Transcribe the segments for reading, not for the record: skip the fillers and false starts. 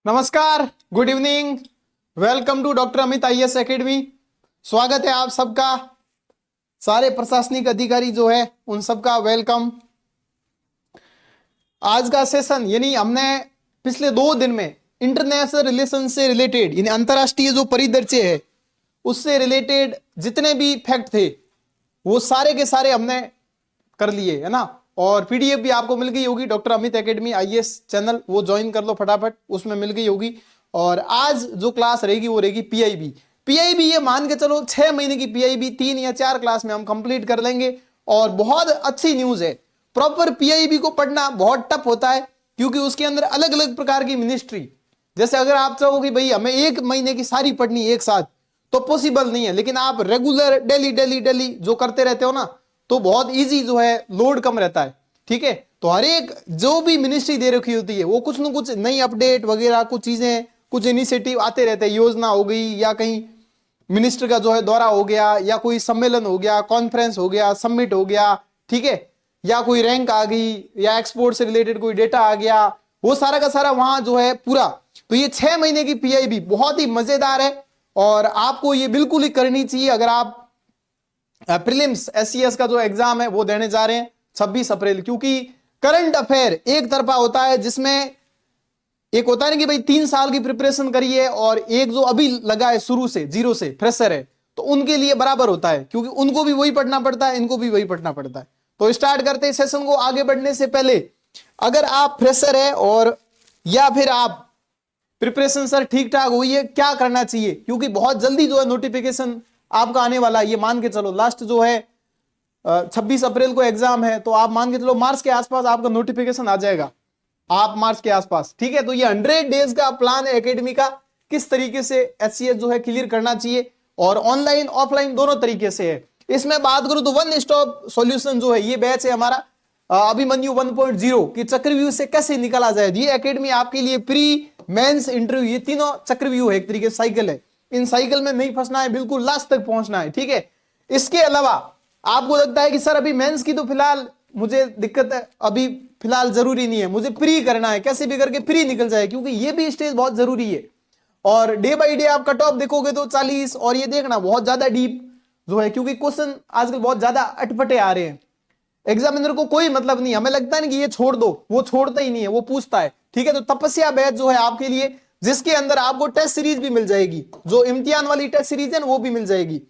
नमस्कार, good evening, welcome to doctor Amit IAS academy. स्वागत है आप सबका, सारे प्रशासनिक अधिकारी जो है उन सबका वेलकम। आज का सेशन यानी हमने पिछले 2 दिन में इंटरनेशनल रिलेशन से रिलेटेड यानी अंतरराष्ट्रीय जो परिदृश्य है उससे रिलेटेड जितने भी फैक्ट थे वो सारे के सारे हमने कर लिए है ना। और पीडीएफ भी आपको मिल गई होगी, doctor Amit academy IAS channel, वो ज्वाइन कर लो फटाफट, उसमें मिल गई होगी। और आज जो क्लास रहेगी वो रहेगी पीआईबी। ये मान के चलो 6 महीने की पीआईबी 3 या 4 क्लास में हम कंप्लीट कर लेंगे। और बहुत अच्छी न्यूज है, प्रॉपर पीआईबी को पढ़ना बहुत टफ होता है क्योंकि उसके अंदर अलग अलग प्रकार की मिनिस्ट्री, जैसे अगर आप चाहो कि भाई हमें 1 महीने की सारी पढ़नी एक साथ तो पॉसिबल नहीं है, लेकिन आप रेगुलर डेली जो करते रहते हो ना तो बहुत इजी जो है, लोड कम रहता है। ठीक है, तो हर एक जो भी मिनिस्ट्री दे रखी होती है वो कुछ ना कुछ नई अपडेट वगैरह, कुछ चीजें, कुछ इनिशिएटिव आते रहते हैं। योजना हो गई या कहीं मिनिस्टर का जो है दौरा हो गया या कोई सम्मेलन हो गया, कॉन्फ्रेंस हो गया, समिट हो गया, ठीक है, या कोई रैंक आ गई या एक्सपोर्ट से रिलेटेड कोई डेटा आ गया, वो सारा का सारा वहां जो है पूरा। तो ये 6 महीने की पीआईबी बहुत ही मजेदार है और आपको ये बिल्कुल ही करनी चाहिए अगर आप प्रीलिम्स एससीएस का जो एग्जाम है वो देने जा रहे हैं 26 अप्रैल। क्योंकि करंट अफेयर एक तरफा होता है, जिसमें एक होता है ना कि भाई 3 साल की प्रिपरेशन करिए, और एक जो अभी लगा है शुरू से, जीरो से फ्रेशर है, तो उनके लिए बराबर होता है क्योंकि उनको भी वही पढ़ना पड़ता है, इनको भी वही पढ़ना पड़ता है। तो स्टार्ट करते हैं सेशन को। आगे बढ़ने से पहले अगर आप फ्रेशर है और या फिर आप प्रिपरेशन सर ठीक ठाक हुई है, क्या करना चाहिए, क्योंकि बहुत जल्दी जो है नोटिफिकेशन आपका आने वाला है। ये मान के चलो लास्ट जो है 26 अप्रैल को एग्जाम है, तो आप मान के चलो मार्च के आसपास आपका नोटिफिकेशन आ जाएगा, आप मार्च के आसपास। ठीक है, तो ये 100 डेज का प्लान है एकेडमी का, किस तरीके से एचसीएस जो है क्लियर करना चाहिए, और ऑनलाइन ऑफलाइन दोनों तरीके से है। इसमें बात करूं तो वन स्टॉप सॉल्यूशन जो है ये बैच है हमारा अभिमन्यु 1.0 की चक्रव्यूह से कैसे निकला जाए। ये एकेडमी आपके लिए प्री मेंस इंटरव्यू, ये तीनों चक्रव्यूह है, एक तरीके से साइकिल है, इन साइकिल में नहीं फंसना है, बिल्कुल लास्ट तक पहुंचना है। ठीक है, इसके अलावा आपको लगता है कि सर अभी मेंस की तो फिलहाल मुझे दिक्कत है, अभी फिलहाल जरूरी नहीं है, मुझे प्री करना है, कैसे भी करके प्री निकल जाए, क्योंकि ये भी स्टेज बहुत जरूरी है। और डे बाय डे आप कट ऑफ देखोगे तो 40, और ये देखना बहुत ज्यादा डीप जो है, क्योंकि क्वेश्चन आजकल बहुत ज्यादा अटपटे आ रहे हैं। एग्जामिनर को कोई मतलब नहीं, हमें लगता है ना कि ये छोड़ दो, वो छोड़ता ही नहीं है, वो पूछता है। ठीक है, तो तपस्या बैच जो है आपके लिए, जिसके अंदर आपको टेस्ट सीरीज भी मिल जाएगी, जो इम्तिहान वाली टेस्ट सीरीज है वो भी मिल जाएगी।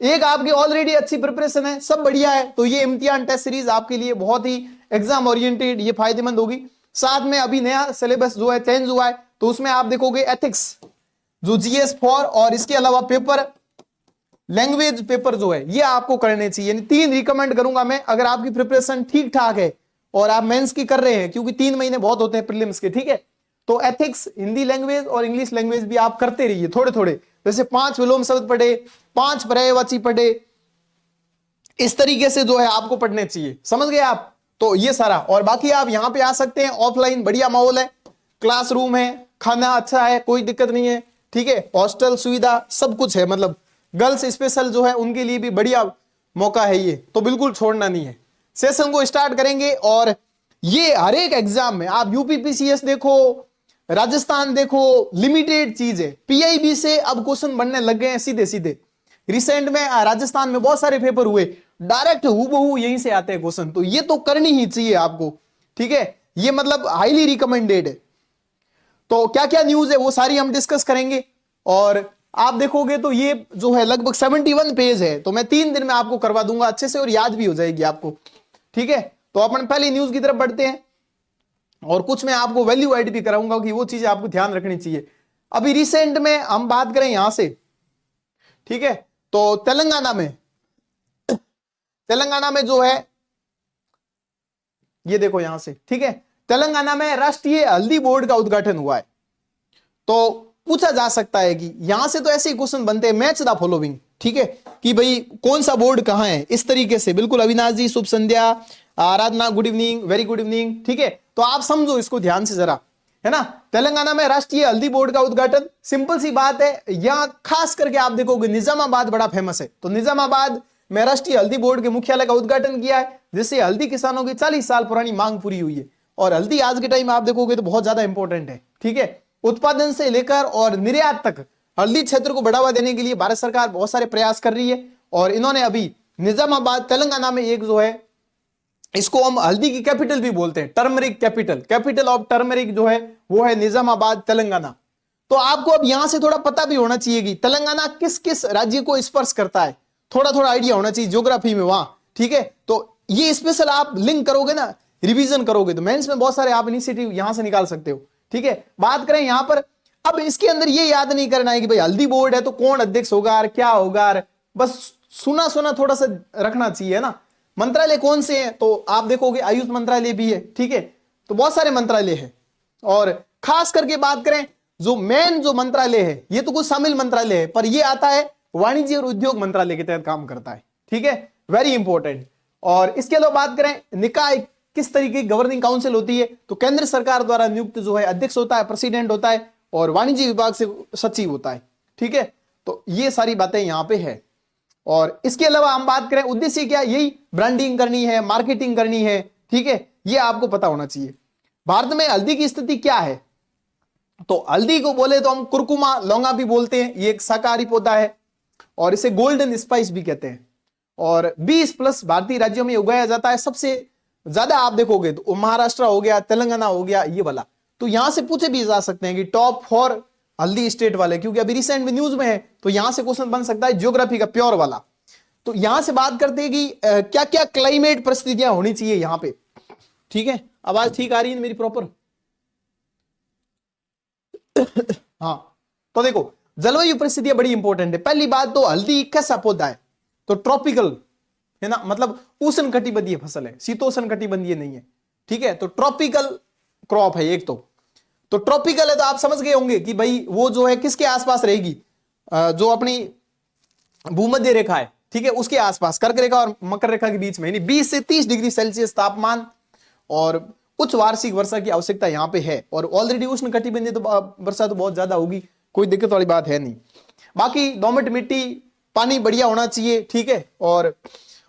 एक आपकी ऑलरेडी अच्छी प्रिपरेशन है, सब बढ़िया है, तो ये इम्तिहान टेस्ट सीरीज आपके लिए बहुत ही एग्जाम ओरिएंटेड ये फायदेमंद होगी। साथ में अभी नया सिलेबस जो है चेंज हुआ है, तो उसमें आप देखोगे एथिक्स जो GS4, और इसके अलावा पेपर लैंग्वेज पेपर जो है ये आपको करने चाहिए। यानी 3 रिकमेंड करूंगा मैं, अगर आपकी प्रिपरेशन ठीक ठाक है और आप मेंस की कर रहे हैं, क्योंकि 3 महीने बहुत होते हैं प्रीलिम्स के। ठीक है, तो एथिक्स, हिंदी लैंग्वेज और इंग्लिश लैंग्वेज भी आप करते रहिए थोड़े थोड़े, जैसे 5 विलोम शब्द पढ़े, 5 पर्यायवाची पढ़े, इस तरीके से जो है आपको पढ़ने चाहिए। समझ गए आप? तो ये सारा, और बाकी आप यहां पे आ सकते हैं, ऑफलाइन बढ़िया माहौल है, क्लासरूम है, खाना अच्छा है, कोई दिक्कत नहीं है। ठीक है, हॉस्टल सुविधा सब कुछ है, मतलब गर्ल्स स्पेशल जो है उनके लिए भी बढ़िया मौका है ये, तो बिल्कुल छोड़ना नहीं है। सेशन को स्टार्ट करेंगे, और ये हर एक एग्जाम में आप यूपीपीसीएस देखो, राजस्थान देखो, लिमिटेड चीज है। पीआईबी से अब क्वेश्चन बनने लग गए हैं सीधे सीधे। रिसेंट में राजस्थान में बहुत सारे पेपर हुए, डायरेक्ट हूबहू यहीं से आते हैं क्वेश्चन, तो ये तो करनी ही चाहिए आपको। ठीक है, ये मतलब हाईली रिकमेंडेड है। तो क्या क्या न्यूज है वो सारी हम डिस्कस करेंगे, और आप देखोगे तो ये जो है लगभग 71 पेज है, तो मैं 3 दिन में आपको करवा दूंगा अच्छे से, और याद भी हो जाएगी आपको। ठीक है, तो अपन पहली न्यूज की तरफ बढ़ते हैं, और कुछ मैं आपको वैल्यू ऐड भी कराऊंगा कि वो चीजें आपको ध्यान रखनी चाहिए। अभी रिसेंट में हम बात करें यहां से, ठीक है, तो तेलंगाना में जो है ये देखो यहां से, ठीक है, तेलंगाना में राष्ट्रीय हल्दी बोर्ड का उद्घाटन हुआ है। तो पूछा जा सकता है कि यहां से तो ऐसे ही क्वेश्चन बनते हैं, मैच द फॉलोइंग। ठीक है, कि भाई कौन सा बोर्ड कहां है, इस तरीके से। बिल्कुल अविनाश जी शुभ संध्या, Aradhana good evening, very good evening. ठीक है, तो आप समझो इसको ध्यान से जरा, है ना। तेलंगाना में राष्ट्रीय हल्दी बोर्ड का उद्घाटन, सिंपल सी बात है, यहां खास करके आप देखोगे निजामाबाद बड़ा फेमस है, तो निजामाबाद में राष्ट्रीय हल्दी बोर्ड के मुख्यालय का उद्घाटन किया है, जिससे हल्दी किसानों की 40 साल पुरानी मांग पूरी हुई है। और हल्दी आज के टाइम आप देखोगे तो बहुत ज्यादा इंपॉर्टेंट है। ठीक है, उत्पादन से लेकर और निर्यात तक हल्दी क्षेत्र को बढ़ावा देने के लिए भारत सरकार बहुत सारे प्रयास कर रही है। और इन्होंने अभी निजामाबाद तेलंगाना में एक जो है, इसको हम हल्दी की कैपिटल भी बोलते हैं, turmeric capital, capital of turmeric जो है वो है निजामाबाद तेलंगाना। तो आपको अब यहां से थोड़ा पता भी होना चाहिए कि तेलंगाना किस किस राज्य को स्पर्श करता है, थोड़ा थोड़ा आइडिया होना चाहिए ज्योग्राफी में वहां, ठीक है। तो ये स्पेशल आप लिंक करोगे ना, रिवीजन करोगे तो मेंस में बहुत सारे आप इनिशिएटिव यहां से निकाल सकते हो, ठीक है। बात करें यहां पर, अब इसके अंदर ये याद नहीं करना है कि भाई हल्दी बोर्ड है तो कौन अध्यक्ष होगा, क्या होगा, बस सुना सुना थोड़ा सा रखना चाहिए ना। मंत्रालय कौन से हैं तो आप देखोगे आयुष मंत्रालय भी है, ठीक है। तो बहुत सारे मंत्रालय है। और खास करके बात करें जो मेन जो मंत्रालय है, ये तो कुछ शामिल मंत्रालय है, पर ये आता है वाणिज्य और उद्योग मंत्रालय के तहत काम करता है, ठीक है, वेरी इंपॉर्टेंट। और इसके अलावा बात करें निकाय किस तरीके की गवर्निंग काउंसिल होती है, तो केंद्र सरकार द्वारा नियुक्त जो है अध्यक्ष होता है, प्रेसिडेंट होता है, और वाणिज्य विभाग से सचिव होता है, ठीक है। तो ये सारी बातें यहां पे है। और इसके अलावा हम बात करें उद्देश्य क्या, यही ब्रांडिंग करनी है, मार्केटिंग करनी है, ठीक है, ये आपको पता होना चाहिए। भारत में हल्दी की स्थिति क्या है, तो हल्दी को बोले तो हम कुरकुमा लौंगा भी बोलते हैं, ये एक शाकाहारी पौधा है और इसे गोल्डन स्पाइस भी कहते हैं। और 20+ भारतीय राज्यों में उगाया जाता है। सबसे ज्यादा आप देखोगे तो महाराष्ट्र हो गया, तेलंगाना हो गया, ये वाला। तो यहां से पूछे भी जा सकते हैं कि टॉप 4 हल्दी स्टेट वाले, क्योंकि अभी रिसेंट में न्यूज में है, तो यहां से क्वेश्चन बन सकता है ज्योग्राफी का प्योर वाला। तो यहां से बात करते हैं कि क्या क्या क्लाइमेट परिस्थितियां होनी चाहिए यहां पे, ठीक है। आवाज ठीक आ रही है मेरी प्रॉपर? हाँ, तो देखो जलवायु परिस्थितियां बड़ी इंपॉर्टेंट है। पहली बात तो हल्दी कैसा पौधा है, तो ट्रॉपिकल है ना, मतलब उष्ण कटिबंधीय फसल है, शीतोष्ण कटिबंधीय नहीं है, ठीक है। तो ट्रॉपिकल क्रॉप है एक तो ट्रॉपिकल है तो आप समझ गए होंगे कि भाई वो जो है किसके आसपास रहेगी, जो अपनी भूमध्य रेखा है, ठीक है, उसके आसपास, कर्क रेखा और मकर रेखा के बीच में, यानी 20 से 30 डिग्री सेल्सियस तापमान और उच्च वार्षिक वर्षा की आवश्यकता यहां पे है। और ऑलरेडी उष्ण कटिबंधीय तो वर्षा तो बहुत ज्यादा होगी, कोई दिक्कत वाली बात है नहीं। बाकी दोमट मिट्टी, पानी बढ़िया होना चाहिए, ठीक है। और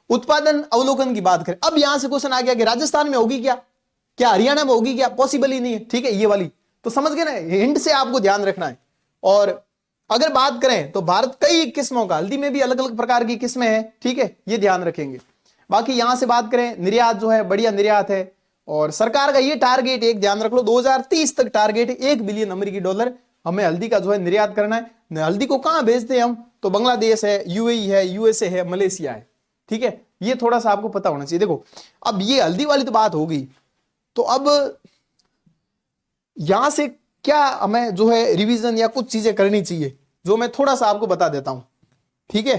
उत्पादन अवलोकन की बात करें, अब यहां से क्वेश्चन आ गया कि राजस्थान में होगी क्या हरियाणा में होगी क्या, पॉसिबल ही नहीं है, ठीक है, ये वाली तो समझ गए ना, हिंट से आपको ध्यान रखना है। और अगर बात करें तो भारत कई किस्मों का, हल्दी में भी अलग अलग प्रकार की किस्में हैं, ठीक है, ये ध्यान रखेंगे। बाकी यहां से बात करें निर्यात जो है बढ़िया निर्यात है। और सरकार का ये टारगेट एक ध्यान रख लो, 2030 तक टारगेट है $1 बिलियन अमेरिकी हमें हल्दी का जो है निर्यात करना है। हल्दी को कहां भेजते हैं हम, तो बांग्लादेश है, यूएई है, यूएसए है, मलेशिया है, ठीक है, ये थोड़ा सा आपको पता होना चाहिए। देखो अब ये हल्दी वाली तो बात होगी, तो अब यहां से क्या हमें जो है रिवीजन या कुछ चीजें करनी चाहिए, जो मैं थोड़ा सा आपको बता देता हूं, ठीक है,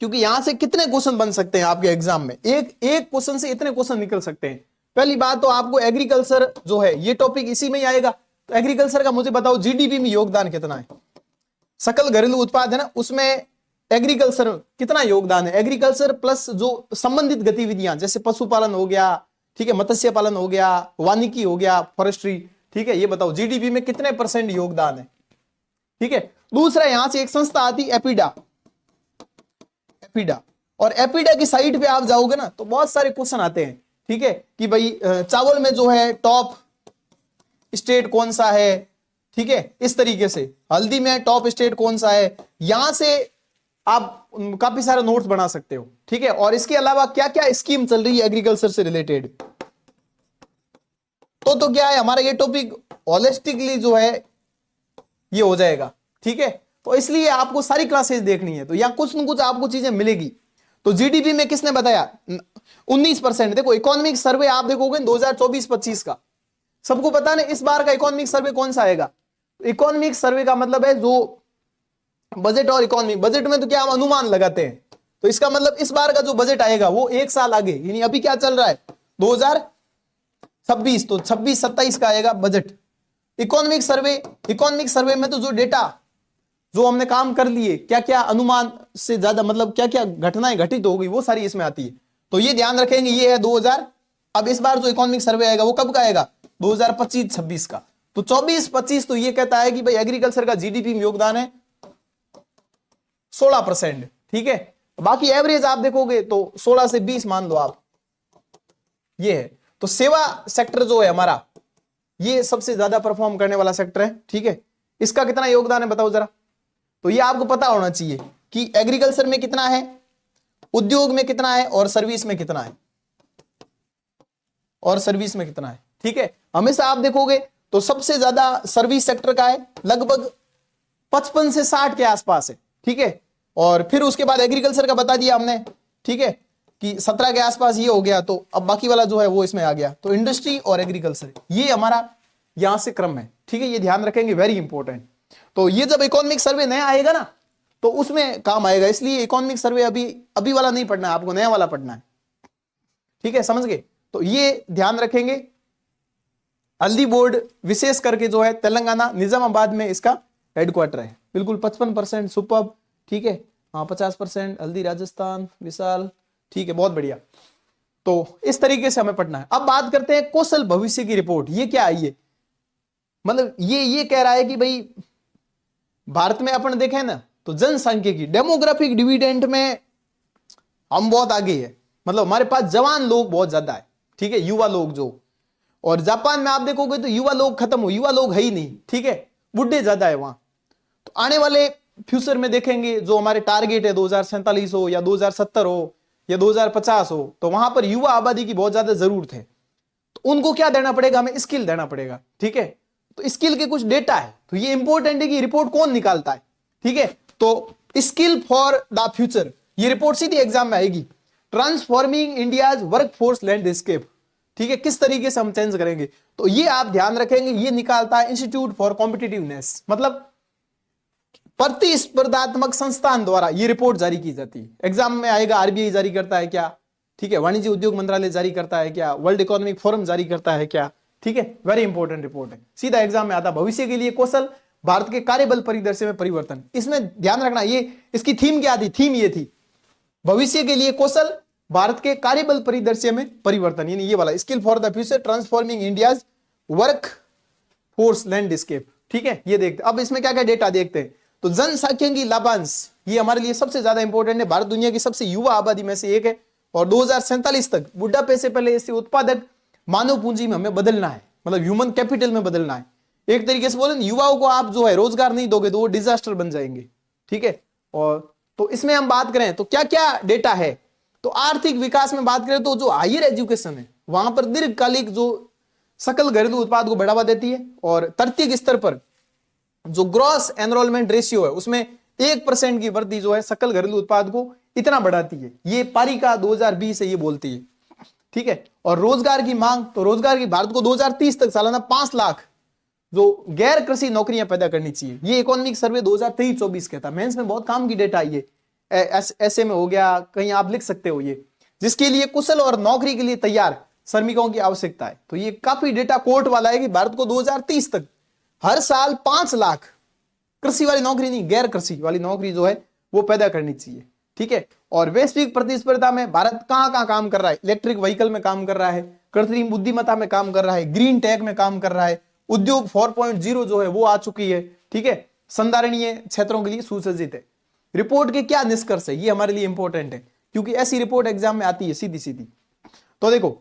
क्योंकि यहां से कितने क्वेश्चन बन सकते हैं आपके एग्जाम में, एक क्वेश्चन से इतने क्वेश्चन निकल सकते हैं। पहली बात तो आपको एग्रीकल्चर जो है ये टॉपिक इसी में ही आएगा। तो एग्रीकल्चर का मुझे बताओ जीडीपी में योगदान कितना है, सकल घरेलू उत्पाद है ना, उसमें एग्रीकल्चर कितना योगदान है। एग्रीकल्चर प्लस जो संबंधित गतिविधियां जैसे पशुपालन हो गया, ठीक है, मत्स्य पालन हो गया, वानिकी हो गया, फॉरेस्ट्री, ठीक है, ये बताओ जीडीपी में कितने % योगदान है, ठीक है। दूसरा यहां से एक संस्था आती एपिडा, और एपिडा की साइट पे आप जाओगे ना तो बहुत सारे क्वेश्चन आते हैं, ठीक है, कि भाई चावल में जो है टॉप स्टेट कौन सा है, ठीक है, इस तरीके से हल्दी में टॉप स्टेट कौन सा है, यहां से आप काफी सारे नोट्स बना सकते हो, ठीक है। और इसके अलावा क्या क्या स्कीम चल रही है एग्रीकल्चर से रिलेटेड, तो क्या है हमारा ये टॉपिक होलिस्टिकली जो है ये हो जाएगा, ठीक है। तो इसलिए आपको सारी क्लासेस देखनी है, तो यहां कुछ न कुछ आपको चीजें मिलेगी। तो जीडीपी में किसने बताया 19%। देखो इकोनॉमिक सर्वे आप देखोगे 2024-25 का, सबको पता है इस बार का इकोनॉमिक सर्वे कौन सा आएगा। इकोनॉमिक सर्वे का मतलब है जो बजट और इकोनॉमी, बजट में तो क्या हम अनुमान लगाते हैं, तो इसका मतलब इस बार का जो बजट आएगा वो एक साल आगे, यानी अभी क्या चल रहा है 2026, तो 26-27 का आएगा बजट। इकोनॉमिक सर्वे में तो जो डेटा जो हमने काम कर लिए, क्या क्या अनुमान से ज्यादा मतलब क्या क्या घटनाएं घटित हो गई वो सारी इसमें आती है। तो ये ध्यान रखेंगे, ये है 2000। अब इस बार जो इकोनॉमिक सर्वे आएगा वो कब का आएगा 2025-26 का। तो 24-25 तो ये कहता है कि भाई एग्रीकल्चर का जीडीपी में योगदान है 16%, ठीक है। बाकी एवरेज आप देखोगे तो 16 से 20 मान लो आप, ये है। तो सेवा सेक्टर जो है हमारा ये सबसे ज्यादा परफॉर्म करने वाला सेक्टर है। ठीक है, इसका कितना योगदान है बताओ जरा। तो ये आपको पता होना चाहिए कि एग्रीकल्चर में कितना है, उद्योग में कितना है, और सर्विस में कितना है, और सर्विस में कितना है। ठीक है, हमेशा आप देखोगे तो सबसे ज्यादा सर्विस सेक्टर का है, लगभग 55 से 60 के आसपास है। ठीक है, और फिर उसके बाद एग्रीकल्चर का बता दिया हमने। ठीक है, कि 17 के आसपास ये हो गया, तो अब बाकी वाला जो है वो इसमें आ गया। तो इंडस्ट्री और एग्रीकल्चर ये हमारा यहां से क्रम है। ठीक है, ये ध्यान रखेंगे, वेरी इंपॉर्टेंट। तो ये जब इकोनॉमिक सर्वे नया आएगा ना तो उसमें काम आएगा, इसलिए इकोनॉमिक सर्वे अभी वाला नहीं पढ़ना है आपको, नया वाला पढ़ना है। ठीक है, समझ गए। तो ये ध्यान रखेंगे। हल्दी बोर्ड विशेष करके जो है तेलंगाना निजामाबाद में इसका हेडक्वार्टर है। बिल्कुल 55% सुपर्ब। ठीक है, हाँ 50% हल्दी राजस्थान विशाल। ठीक है, बहुत बढ़िया। तो इस तरीके से हमें पढ़ना है। अब बात करते हैं कौशल भविष्य की रिपोर्ट। ये क्या है? ये मतलब ये कह रहा है कि भाई भारत में अपन देखें ना तो जनसंख्या की डेमोग्राफिक डिविडेंड में हम बहुत आगे है। मतलब हमारे पास जवान लोग बहुत ज्यादा है। ठीक है, युवा लोग जो, और जापान में आप देखोगे तो युवा लोग खत्म हो, युवा लोग है ही नहीं। ठीक है, बुढ़े ज्यादा है वहां। तो आने वाले फ्यूचर में देखेंगे जो हमारे टारगेट है 2047 हो या 2070 हो या 2050 हो, तो वहां पर युवा आबादी की बहुत ज्यादा जरूरत है। तो उनको क्या देना पड़ेगा? हमें स्किल देना पड़ेगा। ठीक है, तो स्किल के कुछ डेटा है, तो ये इंपॉर्टेंट है कि रिपोर्ट कौन निकालता है। ठीक है, तो स्किल फॉर द फ्यूचर ये रिपोर्ट सीधी एग्जाम में आएगी। Transforming India's workforce landscape. ठीक है, किस तरीके से हम चेंज करेंगे, तो ये आप ध्यान रखेंगे। ये निकालता है इंस्टीट्यूट फॉर कॉम्पिटिटिवनेस, मतलब प्रतिस्पर्धात्मक संस्थान द्वारा ये रिपोर्ट जारी की जाती है। एग्जाम में आएगा, आरबीआई जारी करता है क्या? ठीक है, वाणिज्य उद्योग मंत्रालय जारी करता है क्या? वर्ल्ड इकोनॉमिक फोरम जारी करता है क्या? ठीक है, वेरी इंपॉर्टेंट रिपोर्ट है, सीधा एग्जाम में आता। भविष्य के लिए कौशल, भारत के कार्यबल परिदृश्य में परिवर्तन। इसमें ध्यान रखना, ये इसकी थीम क्या थी? थीम ये थी, भविष्य के लिए कौशल, भारत के कार्यबल परिदृश्य में परिवर्तन, यानी ये वाला skill for the future transforming India's work force landscape. ठीक है, ये देखते। अब इसमें क्या क्या डेटा देखते हैं। तो जनसांख्यिकी लाभांश ये हमारे लिए सबसे ज्यादा इंपॉर्टेंट है। भारत दुनिया की सबसे युवा आबादी में से एक है, और 2047 तक बुढ़ापे से पहले इससे उत्पादक मानव पूंजी में हमें बदलना है, मतलब ह्यूमन कैपिटल में बदलना है। एक तरीके से बोले युवाओं को आप जो है रोजगार नहीं दोगे तो वो डिजास्टर बन जाएंगे। ठीक है, और तो इसमें हम बात करें तो क्या क्या डेटा है। तो आर्थिक विकास में बात करें तो जो हायर एजुकेशन है वहां पर दीर्घकालिक जो सकल घरेलू उत्पाद को बढ़ावा देती है, और तृतीयक स्तर पर जो ग्रॉस एनरोलमेंट रेशियो है उसमें 1% की वृद्धि जो है सकल घरेलू उत्पाद को इतना बढ़ाती है। ये पारिका 2020 है, ये बोलती है। ठीक है, और रोजगार की मांग, तो रोजगार की भारत को 2030 तक सालाना 5 लाख जो गैर कृषि नौकरियां पैदा करनी चाहिए। ये इकोनॉमिक सर्वे 2023-24 कहता है। मेंस में बहुत काम की डेटा है, ये ऐसे में हो गया, कहीं आप लिख सकते हो ये, जिसके लिए कुशल और नौकरी के लिए तैयार श्रमिकों की आवश्यकता है। तो ये काफी डेटा कोर्ट वाला है कि भारत को 2030 तक हर साल 5 लाख कृषि वाली नौकरी नहीं, गैर कृषि वाली नौकरी जो है वो पैदा करनी चाहिए। ठीक है, और वैश्विक प्रतिस्पर्धा में भारत कहां कहां काम कर रहा है? इलेक्ट्रिक व्हीकल में काम कर रहा है, कृत्रिम बुद्धिमत्ता में काम कर रहा है, ग्रीन टेक में काम कर रहा है, उद्योग 4.0 जो है वो आ चुकी है। ठीक है, संधारणीय क्षेत्रों के लिए सुसज्जित है। रिपोर्ट के क्या निष्कर्ष है, ये हमारे लिए इंपॉर्टेंट है, क्योंकि ऐसी रिपोर्ट एग्जाम में आती है सीधी सीधी। तो देखो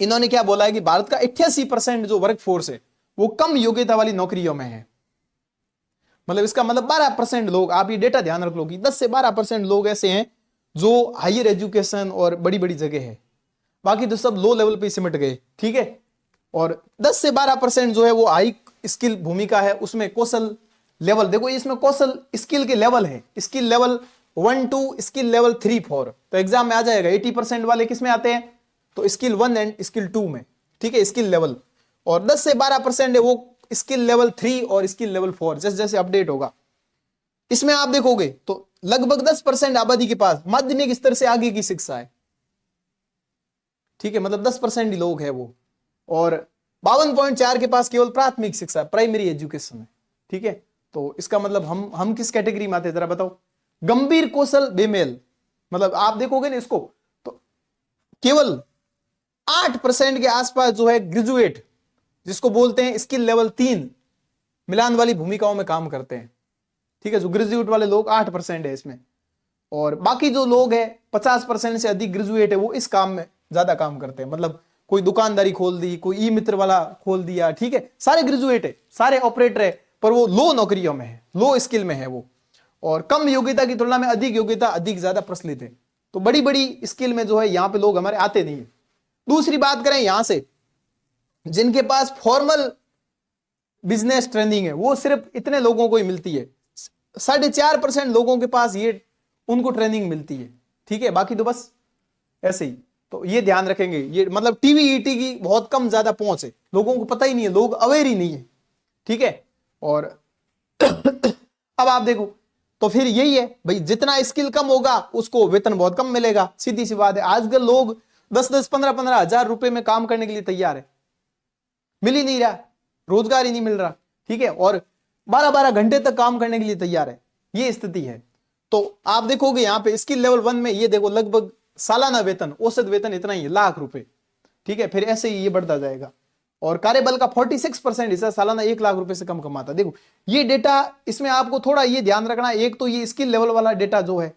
इन्होंने क्या बोला है कि भारत का 88% जो वर्क फोर्स है वो कम योग्यता वाली नौकरियों में है। मतलब इसका मतलब 12% लोग, आप ये डेटा ध्यान रख लो कि 10 से 12% लोग ऐसे हैं जो हायर एजुकेशन और बड़ी बड़ी जगह है, बाकी तो सब लो लेवल पे सिमट गए। ठीक है, और 10 से 12% जो है वो हाई स्किल भूमिका है, उसमें कौशल लेवल देखो, इसमें कौशल स्किल के लेवल है, स्किल लेवल 1 2 स्किल लेवल 3 4। तो एग्जाम में आ जाएगा 80% वाले किस में आते हैं? तो स्किल 1 एंड स्किल 2 में। ठीक है, स्किल लेवल, और 10 से 12% है वो स्किल लेवल 3 और स्किल लेवल 4, जैसे जैसे अपडेट होगा। इसमें आप देखोगे तो लगभग 10% आबादी के पास माध्यमिक स्तर से आगे की शिक्षा है। ठीक है, मतलब 10% ही लोग हैं वो, और 52.4 के पास केवल प्राथमिक शिक्षा, प्राइमरी एजुकेशन है। ठीक है, तो इसका मतलब हम किस कैटेगरी में आते हैं जरा बताओ? गंभीर कौशल बेमेल। मतलब आप देखोगे ना इसको तो केवल 8% के आसपास जो है ग्रेजुएट, जिसको बोलते हैं स्किल लेवल 3 मिलान वाली भूमिकाओं में काम करते हैं। ठीक है, जो ग्रेजुएट वाले लोग 8% है इसमें, और बाकी जो लोग हैं 50% से अधिक ग्रेजुएट है वो इस काम में ज्यादा काम करते हैं। मतलब कोई दुकानदारी खोल दी, कोई ई मित्र वाला खोल दिया, ठीक है, सारे ग्रेजुएट है, सारे ऑपरेटर है, पर वो लो नौकरियों में है, लो स्किल में है वो, और कम योग्यता की तुलना में अधिक योग्यता अधिक ज्यादा प्रचलित है। तो बड़ी बड़ी स्किल में जो है यहाँ पे लोग हमारे आते नहीं है। दूसरी बात करें यहां से, जिनके पास फॉर्मल बिजनेस ट्रेनिंग है वो सिर्फ इतने लोगों को ही मिलती है, 4.5% लोगों के पास ये उनको ट्रेनिंग मिलती है, ठीक है, बाकी तो बस ऐसे ही। तो ये ध्यान रखेंगे, ये मतलब टीवीईटी की बहुत कम ज्यादा पहुंच है, लोगों को पता ही नहीं है, लोग अवेयर ही नहीं है, ठीक है। और अब आप देखो, तो फिर यही है भाई, जितना स्किल कम होगा उसको वेतन बहुत कम मिलेगा, सीधी सी बात है। आजकल लोग 10-10, 15-15 हजार रुपए में काम करने के लिए तैयार है, मिल ही नहीं रहा, रोजगार ही नहीं मिल रहा, ठीक है, और 12-12 घंटे तक काम करने के लिए तैयार है, ये स्थिति है। तो आप देखोगे यहाँ पे स्किल लेवल 1 में ये देखो लगभग सालाना वेतन, औसत वेतन इतना ही है, लाख रुपए, ठीक है, फिर ऐसे ही ये बढ़ता जाएगा। और कार्यबल का 46% हिस्सा सालाना 1 लाख रुपए से कम कमाता। देखो ये डेटा, इसमें आपको थोड़ा ये ध्यान रखना, एक तो ये स्किल लेवल वाला डेटा जो है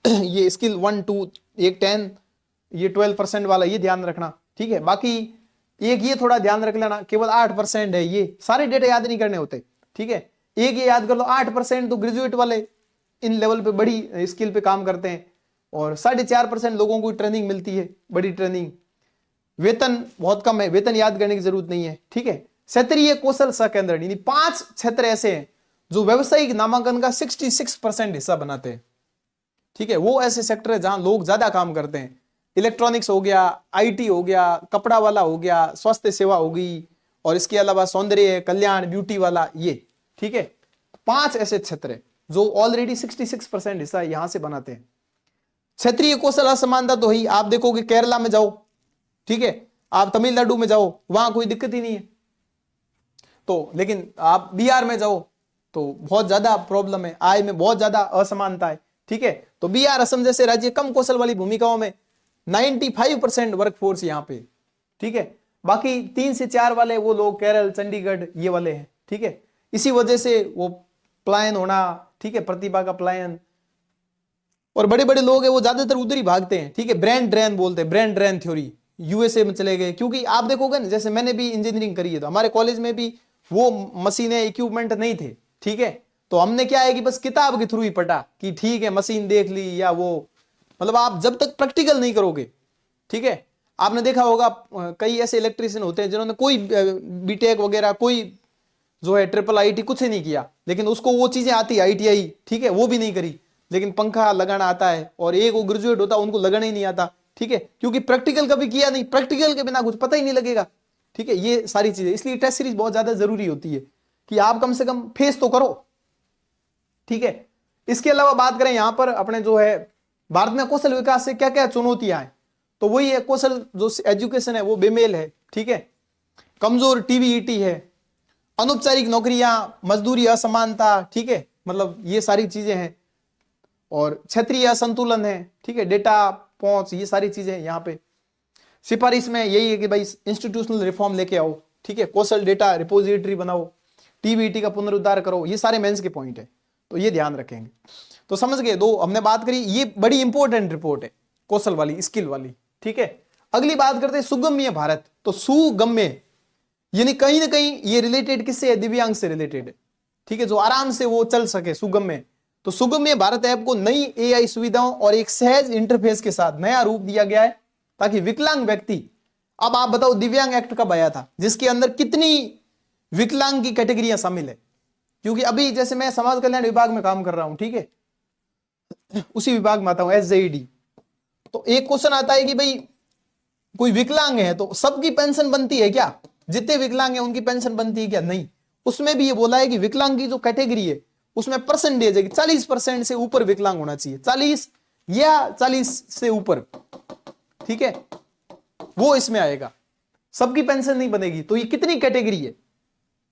ये स्किल 1 2 एक 10 ये 12% वाला, ये ध्यान रखना, ठीक है। बाकी एक ये थोड़ा ध्यान रख लेना, केवल 8% है, ये सारे डेटा याद नहीं करने होते, ठीक है। एक ये याद कर लो, 8% तो ग्रेजुएट वाले इन लेवल पे बड़ी स्किल पे काम करते हैं, और 4.5% लोगों को ट्रेनिंग मिलती है, बड़ी ट्रेनिंग। वेतन बहुत कम है, वेतन याद करने की जरूरत नहीं है, ठीक है। क्षेत्रीय कौशल सहकेंद्र, यानी 5 क्षेत्र ऐसे हैं जो व्यवसायिक नामांकन का 66% हिस्सा बनाते हैं, ठीक है। वो ऐसे सेक्टर है जहां लोग ज्यादा काम करते हैं, इलेक्ट्रॉनिक्स हो गया, आईटी हो गया, कपड़ा वाला हो गया, स्वास्थ्य सेवा हो गई, और इसके अलावा सौंदर्य कल्याण ब्यूटी वाला, ये, ठीक है। 5 ऐसे क्षेत्र है जो ऑलरेडी 66% हिस्सा यहां से बनाते हैं। क्षेत्रीय कौशल असमानता तो ही, आप देखोगे केरला में जाओ, ठीक है, आप तमिलनाडु में जाओ, वहां कोई दिक्कत ही नहीं है, तो लेकिन आप बिहार में जाओ तो बहुत ज्यादा प्रॉब्लम है, आय में बहुत ज्यादा असमानता है, ठीक है। तो बिहार असम जैसे राज्य कम कौशल वाली भूमिकाओं में 95% वर्कफोर्स यहाँ पे, ठीक है। बाकी 3 से 4 वाले वो लोग केरल चंडीगढ़ ये वाले हैं, ठीक है। इसी वजह से वो पलायन होना, ठीक है, प्रतिभा का पलायन, और बड़े बड़े लोग हैं वो ज्यादातर उधर ही भागते हैं, ठीक है। ब्रेन ड्रेन बोलते हैं, ब्रेन ड्रेन थ्योरी, यूएसए में चले गए, क्योंकि आप देखोगे ना, जैसे मैंने भी इंजीनियरिंग करी है तो हमारे कॉलेज में भी वो मशीनें इक्विपमेंट नहीं थे, ठीक है। तो हमने क्या है कि बस किताब के थ्रू ही पढ़ा कि ठीक है मशीन देख ली, या वो मतलब आप जब तक प्रैक्टिकल नहीं करोगे, ठीक है। आपने देखा होगा कई ऐसे इलेक्ट्रिशियन होते हैं जिन्होंने कोई बीटेक वगैरह, कोई जो है ट्रिपल आईटी कुछ ही नहीं किया, लेकिन उसको वो चीजें आती है, आईटीआई, ठीक है, वो भी नहीं करी, लेकिन पंखा लगाना आता है। और एक वो ग्रेजुएट होता है उनको लगाना ही नहीं आता, ठीक है, क्योंकि प्रैक्टिकल कभी किया नहीं, प्रैक्टिकल के बिना कुछ पता ही नहीं लगेगा, ठीक है। ये सारी चीजें, इसलिए टेस्ट सीरीज बहुत ज्यादा जरूरी होती है कि आप कम से कम फेस तो करो, ठीक है। इसके अलावा बात करें यहां पर अपने जो है भारत में कौशल विकास से क्या क्या चुनौतियां हैं, तो वही है, कौशल जो एजुकेशन है वो बेमेल है, ठीक है, कमजोर टीवीईटी है, अनौपचारिक नौकरियां, मजदूरी असमानता, ठीक है, मतलब ये सारी चीजें हैं, और क्षेत्रीय असंतुलन है, ठीक है, डेटा पहुंच, ये सारी चीजें यहाँ पे। सिफारिश में यही है कि भाई इंस्टीट्यूशनल रिफॉर्म लेके आओ, ठीक है, कौशल डेटा रिपोजिटरी बनाओ, टीवीईटी का पुनरुद्धार करो, ये सारे मेंस के पॉइंट है, तो ये ध्यान रखेंगे। तो समझ गए, 2 हमने बात करी, ये बड़ी इंपॉर्टेंट रिपोर्ट है कौशल वाली, स्किल वाली, ठीक है। अगली बात करते हैं सुगम्य भारत। तो सुगम्य यानी कहीं ना कहीं ये रिलेटेड किससे है, दिव्यांग से रिलेटेड है, ठीक है, जो आराम से वो चल सके, सुगम्य। तो सुगम्य भारत ऐप को नई एआई सुविधाओं और एक सहज इंटरफेस के साथ नया रूप दिया गया है, ताकि विकलांग व्यक्ति, अब आप बताओ दिव्यांग एक्ट कब आया था, जिसके अंदर कितनी विकलांग की कैटेगरियां शामिल है, क्योंकि अभी जैसे मैं समाज कल्याण विभाग में काम कर रहा हूं, ठीक है, उसी विभाग में आता हूं, SJED। तो एक क्वेश्चन आता है कि भाई कोई विकलांग है तो सबकी पेंशन बनती है क्या, जितने विकलांग है उनकी पेंशन बनती है क्या, नहीं। उसमें भी ये बोला है कि विकलांग की जो कैटेगरी है उसमें परसेंटेज है कि 40% से ऊपर विकलांग होना चाहिए, 40 या 40 से ऊपर, ठीक है, वो इसमें आएगा। सबकी पेंशन नहीं बनेगी, तो ये कितनी कैटेगरी है,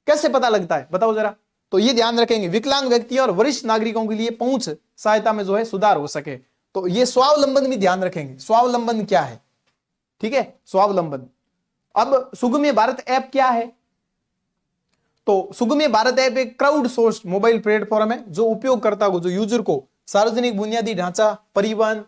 कैसे पता लगता है, बताओ जरा। तो ये ध्यान रखेंगे, विकलांग व्यक्तियों और वरिष्ठ नागरिकों के लिए पहुंच सहायता में जो है सुधार हो सके। तो ये स्वावलंबन भी ध्यान रखेंगे, स्वावलंबन क्या है, ठीक है, स्वावलंबन। अब सुगम्य भारत ऐप क्या है, तो सुगम्य भारत ऐप एक क्राउड सोर्स मोबाइल प्लेटफॉर्म है जो उपयोगकर्ता को, जो यूजर को सार्वजनिक बुनियादी ढांचा, परिवहन,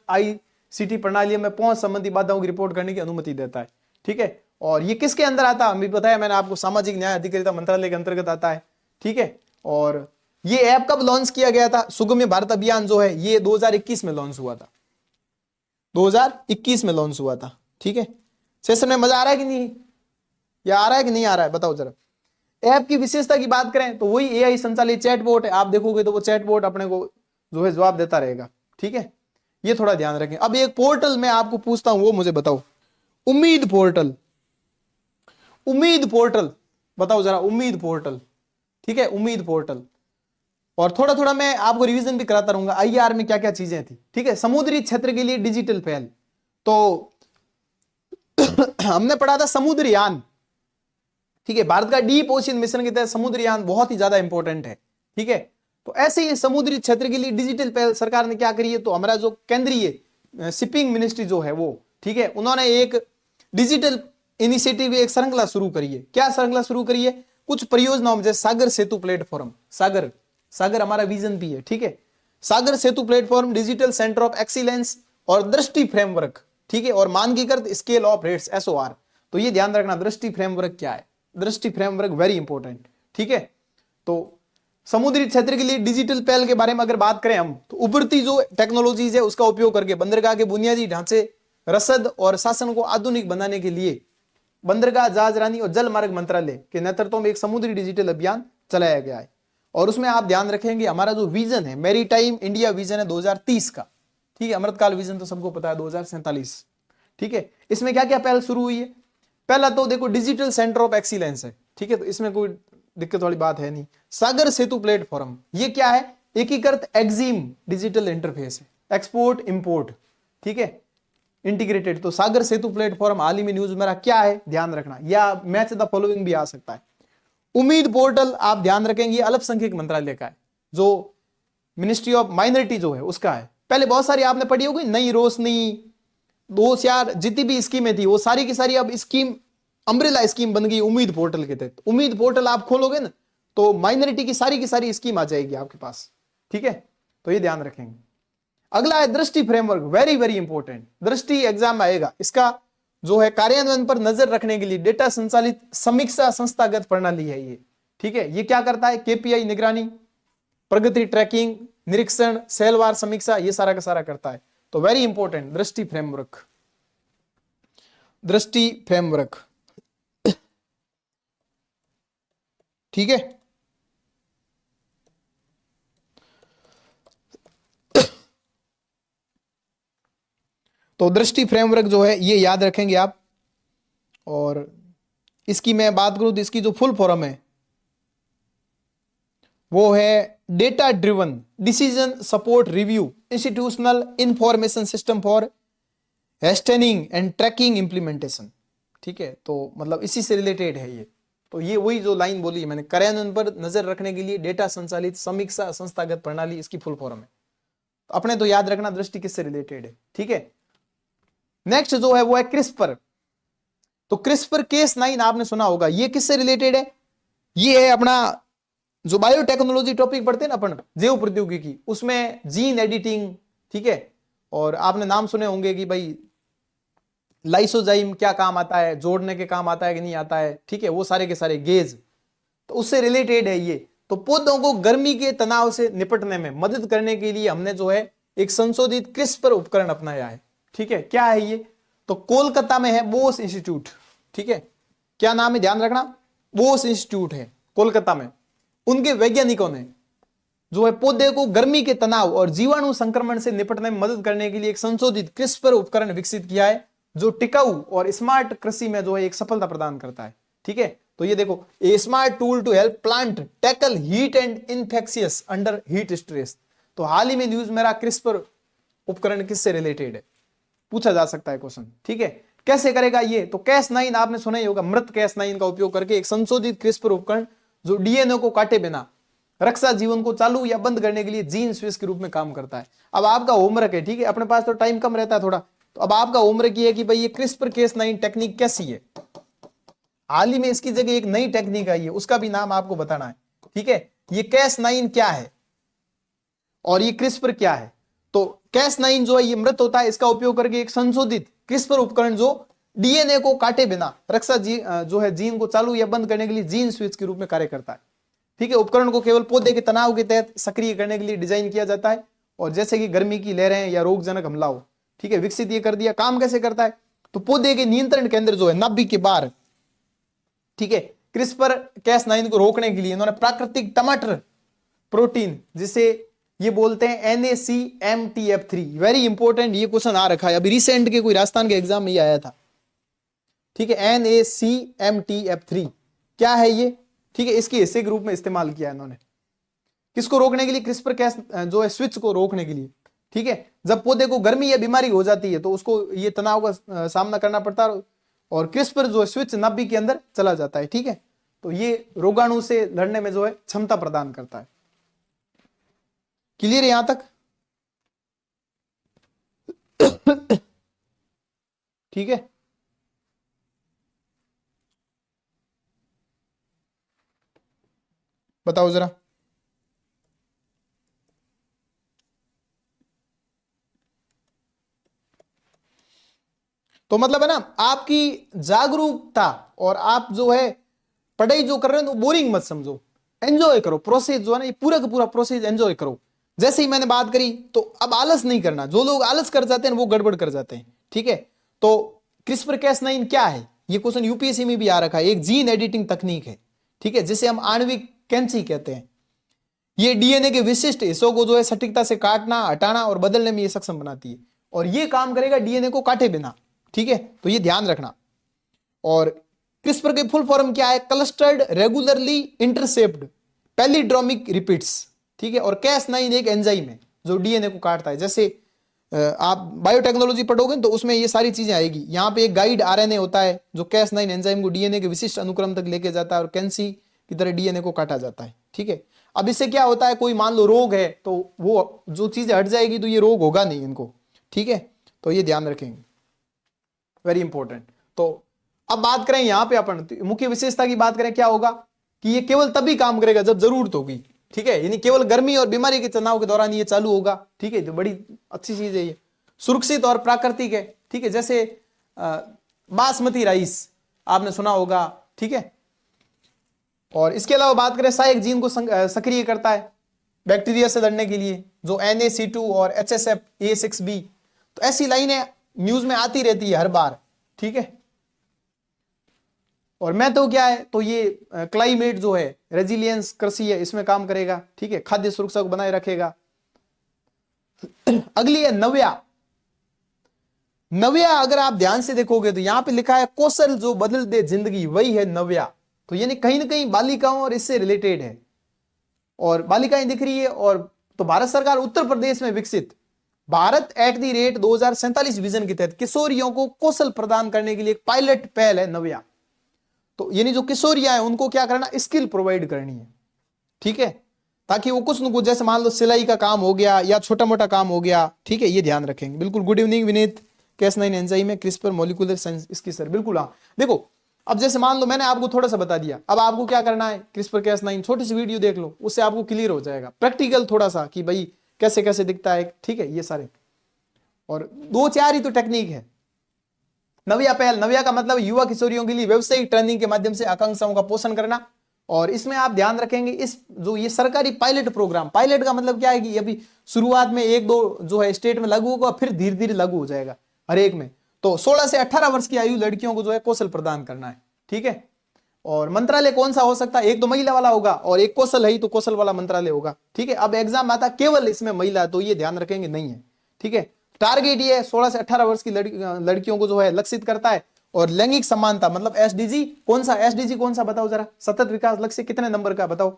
सिटी प्रणाली में पहुंच संबंधी बाधाओं की रिपोर्ट करने की अनुमति देता है। ठीक है, और ये किसके अंदर आता है अभी बताया मैंने आपको, सामाजिक न्याय अधिकारिता मंत्रालय के अंतर्गत आता है। ठीक है, और ये ऐप कब लॉन्च किया गया था? सुगम्य भारत अभियान जो है ये 2021 में लॉन्च हुआ था, 2021 में लॉन्च हुआ था। ठीक है, सेशन में मजा आ रहा है कि नहीं, या आ रहा है कि नहीं आ रहा है, बताओ जरा। ऐप की विशेषता की बात करें तो वही एआई संचालित चैटबॉट है। आप देखोगे तो वो चैटबॉट अपने को जो है जवाब देता रहेगा। ठीक है, ये थोड़ा ध्यान रखें। अब एक पोर्टल मैं आपको पूछता हूं, वो मुझे बताओ, उम्मीद पोर्टल, उम्मीद पोर्टल बताओ जरा, उम्मीद पोर्टल। ठीक है, उम्मीद पोर्टल। और थोड़ा थोड़ा मैं आपको रिवीजन भी कराता रहूंगा आईआर में क्या क्या चीजें थी। ठीक है, समुद्री क्षेत्र के लिए डिजिटल पहल, तो हमने पढ़ा था समुद्रयान। ठीक है, भारत का डीप ओशन मिशन के तहत समुद्रयान बहुत ही ज्यादा इंपॉर्टेंट है। ठीक है, तो ऐसे ही समुद्री क्षेत्र के लिए डिजिटल पहल सरकार ने क्या करी है, तो हमारा जो केंद्रीय शिपिंग मिनिस्ट्री जो है वो, ठीक है, उन्होंने एक डिजिटल इनिशिएटिव, एक श्रृंखला शुरू करी है। क्या श्रृंखला शुरू करी है? कुछ परियोजनाओं में, जैसे सागर सेतु प्लेटफॉर्म, सागर सागर हमारा विजन भी है। ठीक है, Sagar Setu platform, digital centre of excellence और दृष्टि फ्रेमवर्क। ठीक है, और मानकीकृत स्केल ऑफ रेट्स एसओआर। तो ये ध्यान रखना, दृष्टि फ्रेमवर्क क्या है, दृष्टि फ्रेमवर्क वेरी इंपॉर्टेंट। ठीक है, तो समुद्री क्षेत्र के लिए डिजिटल पहल के बारे में अगर बात करें हम, तो उभरती जो टेक्नोलॉजीज है उसका उपयोग करके बंदरगाह के बुनियादी ढांचे, रसद और शासन को आधुनिक बनाने के लिए बंदरगाह, जहाजरानी और जल मार्ग मंत्रालय के नेतृत्व में एक समुद्री डिजिटल अभियान चलाया गया है। और उसमें आप ध्यान रखेंगे हमारा जो विजन है, मैरीटाइम इंडिया विजन है 2030 का। ठीक है, अमृतकाल विजन तो सबको पता है 2047। ठीक है, इसमें क्या क्या पहल शुरू हुई है? पहला तो देखो डिजिटल सेंटर ऑफ एक्सीलेंस है। ठीक है, तो इसमें कोई दिक्कत वाली बात है नहीं। सागर सेतु प्लेटफॉर्म, ये क्या है? एकीकृत एक्जिम डिजिटल इंटरफेस है, एक्सपोर्ट इंपोर्ट। ठीक है, इंटीग्रेटेड। तो सागर सेतु प्लेटफॉर्म हाल ही में न्यूज मेरा क्या है, ध्यान रखना, या मैच द फॉलोइंग भी आ सकता है। उम्मीद पोर्टल आप ध्यान रखेंगे अल्पसंख्यक मंत्रालय का है, जो मिनिस्ट्री ऑफ माइनॉरिटी जो है उसका है। पहले बहुत सारी आपने पढ़ी होगी, नई रोशनी, 2 जितनी भी स्कीमें थी वो सारी की सारी अब स्कीम अम्ब्रेला स्कीम बन गई उम्मीद पोर्टल के तहत। उम्मीद पोर्टल आप खोलोगे ना तो माइनॉरिटी की सारी स्कीम आ जाएगी आपके पास। ठीक है, तो ये ध्यान रखेंगे। अगला है दृष्टि फ्रेमवर्क, वेरी वेरी इंपॉर्टेंट। दृष्टि एग्जाम आएगा, इसका जो है कार्यान्वयन पर नजर रखने के लिए डेटा संचालित समीक्षा संस्थागत प्रणाली है ये। ठीक है, ये क्या करता है? केपीआई निगरानी, प्रगति ट्रैकिंग, निरीक्षण, सेलवार समीक्षा, ये सारा का सारा करता है। तो वेरी इंपॉर्टेंट दृष्टि फ्रेमवर्क, दृष्टि फ्रेमवर्क। ठीक है, तो दृष्टि फ्रेमवर्क जो है ये याद रखेंगे आप। और इसकी मैं बात करूं तो इसकी जो फुल फॉर्म है वो है data driven decision support review institutional information system for hastening and tracking implementation. ठीक है, तो मतलब इसी से रिलेटेड है ये। तो ये वही जो लाइन बोली है मैंने, कार्यान्वयन पर नजर रखने के लिए डेटा संचालित समीक्षा संस्थागत प्रणाली, इसकी फुल फॉर्म है। तो अपने तो याद रखना दृष्टि किससे रिलेटेड है। ठीक है, नेक्स्ट जो है वो है क्रिस्पर। तो क्रिस्पर केस 9 आपने सुना होगा, ये किससे रिलेटेड है? ये है अपना जो बायोटेक्नोलॉजी टॉपिक पढ़ते हैं ना अपन, जैव प्रौद्योगिकी, उसमें जीन एडिटिंग। ठीक है, और आपने नाम सुने होंगे कि भाई लाइसोजाइम क्या काम आता है, जोड़ने के काम आता है कि नहीं आता है। ठीक है, वो सारे के सारे गेज, तो उससे रिलेटेड है ये। तो पौधों को गर्मी के तनाव से निपटने में मदद करने के लिए हमने जो है एक संशोधित क्रिस्पर उपकरण अपनाया है। ठीक है, क्या है ये? तो कोलकाता में है बोस इंस्टीट्यूट। ठीक है, क्या नाम है, ध्यान रखना, बोस इंस्टीट्यूट है कोलकाता में। उनके वैज्ञानिकों ने जो है पौधे को गर्मी के तनाव और जीवाणु संक्रमण से निपटने में मदद करने के लिए एक संशोधित क्रिस्पर उपकरण विकसित किया है, जो टिकाऊ और स्मार्ट कृषि में जो है एक सफलता प्रदान करता है। ठीक है, तो ये देखो, a smart tool to help plant tackle heat and infectious under heat stress. तो हाल ही में न्यूज मेरा क्रिस्पर उपकरण किससे रिलेटेड है, पूछा जा सकता है क्वेश्चन। ठीक है, कैसे करेगा ये? तो Cas9 आपने सुना ही होगा, मृत Cas9 का उपयोग करके एक संशोधित क्रिस्पर उपकरण जो डीएनए को काटे बिना रक्षा जीवन को चालू या बंद करने के लिए जीन स्विच के रूप में काम करता है। अब आपका होमवर्क है, ठीक है, अपने पास तो टाइम कम रहता है थोड़ा, तो अब आपका होमवर्क ये है कि भाई ये क्रिस्पर Cas9 टेक्निक कैसी है। हाल ही में इसकी जगह एक नई टेक्निक आई है, उसका भी नाम आपको बताना है। ठीक है, ये Cas9 क्या है और ये क्रिस्पर क्या है। तो Cas9 जो है ये मृत होता है, इसका उपयोग करके एक संशोधित क्रिस्पर उपकरण जो डीएनए को काटे बिना रक्षा जो है जीन को चालू या बंद करने के लिए जीन स्विच के रूप में कार्य करता है। ठीक है, उपकरण को केवल पौधे के तनाव के तहत सक्रिय करने के लिए डिजाइन किया जाता है, और जैसे कि गर्मी की लहरें या रोगजनक हमला हो, ठीक है, विकसित ये कर दिया। काम कैसे करता है, तो पौधे के नियंत्रण केंद्र जो है नाभि के बाहर, ठीक है, क्रिस्पर Cas9 को रोकने के लिए इन्होंने प्राकृतिक टमाटर प्रोटीन जिसे ये बोलते हैं NACMTF3, वेरी इंपॉर्टेंट, ये क्वेश्चन आ रखा है अभी रिसेंट के कोई राजस्थान के एग्जाम में ये आया था। ठीक है, NACMTF3 क्या है ये, ठीक है, इसके हिस्से के रूप में इस्तेमाल किया इन्होंने, किसको रोकने के लिए, क्रिस्पर कैस जो है स्विच को रोकने के लिए। ठीक है, जब पौधे को गर्मी या बीमारी हो जाती है तो उसको ये तनाव का सामना करना पड़ता है, और क्रिस्पर जो है स्विच नाभि के अंदर चला जाता है। ठीक है, तो ये रोगाणु से लड़ने में जो है क्षमता प्रदान करता है। क्लियर है यहां तक? ठीक है, बताओ जरा। तो मतलब है ना, आपकी जागरूकता, और आप जो है पढ़ाई जो कर रहे हो तो बोरिंग मत समझो, एंजॉय करो प्रोसेस जो है ना, ये पूरा का पूरा प्रोसेस एंजॉय करो। जैसे ही मैंने बात करी तो अब आलस नहीं करना, जो लोग आलस कर जाते हैं वो गड़बड़ कर जाते हैं। ठीक है, तो क्रिस्पर Cas9 क्या है, ये क्वेश्चन यूपीएससी में भी आ रखा है, एक जीन एडिटिंग तकनीक है। ठीक है, जिसे हम आणविक कैंची कहते हैं। ये डीएनए के विशिष्ट हिस्सों को जो है सटीकता से काटना, हटाना और बदलने में ये सक्षम बनाती है, और ये काम करेगा डीएनए को काटे बिना। ठीक है, तो ये ध्यान रखना। और क्रिस्पर के फुल फॉर्म क्या है, क्लस्टर्ड रेगुलरली इंटरसेप्ट पैलिड्रोमिक रिपीट्स। ठीक है, और Cas9 एक एंजाइम है जो डीएनए को काटता है। जैसे आप बायोटेक्नोलॉजी पढ़ोगे तो उसमें ये सारी चीजें आएगी। यहाँ पे एक गाइड आरएनए होता है जो Cas9 एंजाइम को डीएनए के विशिष्ट अनुक्रम तक लेके जाता है, और कैंची की तरह डीएनए को काटा जाता है। ठीक है, अब इससे क्या होता है, कोई मान लो रोग है तो वो जो चीजें हट जाएगी तो ये रोग होगा नहीं इनको। ठीक है, तो ये ध्यान रखेंगे, वेरी इंपॉर्टेंट। तो अब बात करें यहाँ पे अपन मुख्य विशेषता की बात करें, क्या होगा कि ये केवल तभी काम करेगा जब जरूरत होगी। ठीक है, यानी केवल गर्मी और बीमारी के तनाव के दौरान ये चालू होगा। ठीक है, तो बड़ी अच्छी चीज है ये, सुरक्षित और प्राकृतिक है। ठीक है, जैसे बासमती राइस आपने सुना होगा। ठीक है, और इसके अलावा बात करें सहायक जीन को सक्रिय करता है बैक्टीरिया से लड़ने के लिए, जो NAC2 और HSF-A6B। तो ऐसी लाइनें न्यूज में आती रहती है हर बार। ठीक है, और मैं तो क्या है, तो ये क्लाइमेट जो है रेजिलियंस कृषि है, इसमें काम करेगा। ठीक है, खाद्य सुरक्षा को बनाए रखेगा। अगली है नव्या। नव्या अगर आप ध्यान से देखोगे तो यहां पे लिखा है कौशल जो बदल दे जिंदगी, वही है नव्या। तो यानी कहीं ना कहीं बालिकाओं और इससे रिलेटेड है, और बालिकाएं दिख रही है। और तो भारत सरकार उत्तर प्रदेश में विकसित भारत @ 2047 विजन के तहत किशोरियों को कौशल प्रदान करने के लिए एक पायलट पहल है नव्या। तो यानी जो किशोरियां हैं उनको क्या करना, स्किल प्रोवाइड करनी है। ठीक है, ताकि वो कुछ न कुछ, जैसे मान लो सिलाई का काम हो गया या छोटा मोटा काम हो गया। ठीक है, ये ध्यान रखेंगे। बिल्कुल, good evening Vineet. Cas9 enzyme है, क्रिस्पर मॉलिक्यूलर साइंस इसकी सर, बिल्कुल। हाँ देखो, अब जैसे मान लो मैंने आपको थोड़ा सा बता दिया, अब आपको क्या करना है, क्रिस्पर Cas9 छोटी सी वीडियो देख लो, उससे आपको क्लियर हो जाएगा। प्रैक्टिकल थोड़ा सा कि भाई कैसे कैसे दिखता है। ठीक है, ये सारे, और 2-4 ही तो टेक्निक है। नव्या पहल, नव्या का मतलब युवा किशोरियों के लिए व्यवसायिक ट्रेनिंग के माध्यम से आकांक्षाओं का पोषण करना। और इसमें आप ध्यान रखेंगे, इस जो ये सरकारी पायलट प्रोग्राम, पायलट का मतलब क्या है कि अभी शुरुआत में 1-2 जो है स्टेट में लागू होगा, फिर धीरे धीरे लागू हो जाएगा हर एक में। तो 16 से 18 वर्ष की आयु लड़कियों को जो है कौशल प्रदान करना है। ठीक है, और मंत्रालय कौन सा हो सकता है, एक तो महिला वाला होगा, और एक कौशल है तो कौशल वाला मंत्रालय होगा। ठीक है, अब एग्जाम आता केवल इसमें महिला, तो ये ध्यान रखेंगे नहीं है। ठीक है, टारगेट ये है 16 से 18 वर्ष की लड़कियों को जो है लक्षित करता है। और लैंगिक समानता मतलब SDG कौन सा बताओ जरा, सतत विकास लक्ष्य कितने नंबर का बताओ।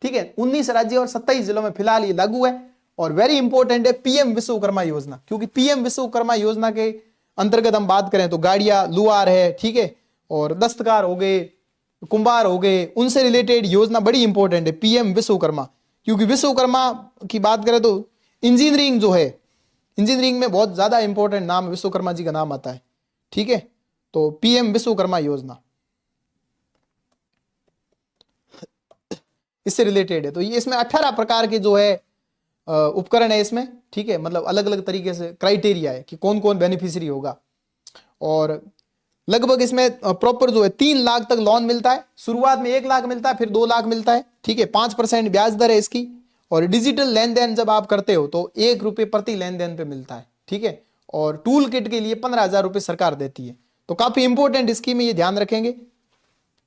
ठीक है, 19 राज्य और 27 जिलों में फिलहाल ये लागू है। और वेरी इंपॉर्टेंट है PM विश्वकर्मा योजना, क्योंकि PM विश्वकर्मा योजना के अंतर्गत हम बात करें तो गाड़ियां, लुहार है, ठीक है, और दस्तकार हो गए, कुंभार हो गए, उनसे रिलेटेड योजना बड़ी इंपॉर्टेंट है PM विश्वकर्मा। क्योंकि विश्वकर्मा की बात करें तो इंजीनियरिंग जो है, इंजीनियरिंग में बहुत ज्यादा इंपॉर्टेंट नाम विश्वकर्मा जी का नाम आता है। ठीक है, तो PM विश्वकर्मा योजना इससे रिलेटेड है। तो ये इसमें 18 प्रकार के जो है उपकरण है इसमें, ठीक है, मतलब अलग अलग तरीके से क्राइटेरिया है कि कौन कौन बेनिफिशियरी होगा। और लगभग इसमें प्रॉपर जो है 3 लाख तक लोन मिलता है, शुरुआत में 1 लाख मिलता है, फिर 2 लाख मिलता है, ठीक है, 5% ब्याज दर है इसकी। और डिजिटल लेन देन जब आप करते हो तो 1 रुपये प्रति लेन देन पे मिलता है, ठीक है। और टूल किट के लिए 15,000 रुपये सरकार देती है। तो काफी इंपॉर्टेंट स्कीम है, ये ध्यान रखेंगे,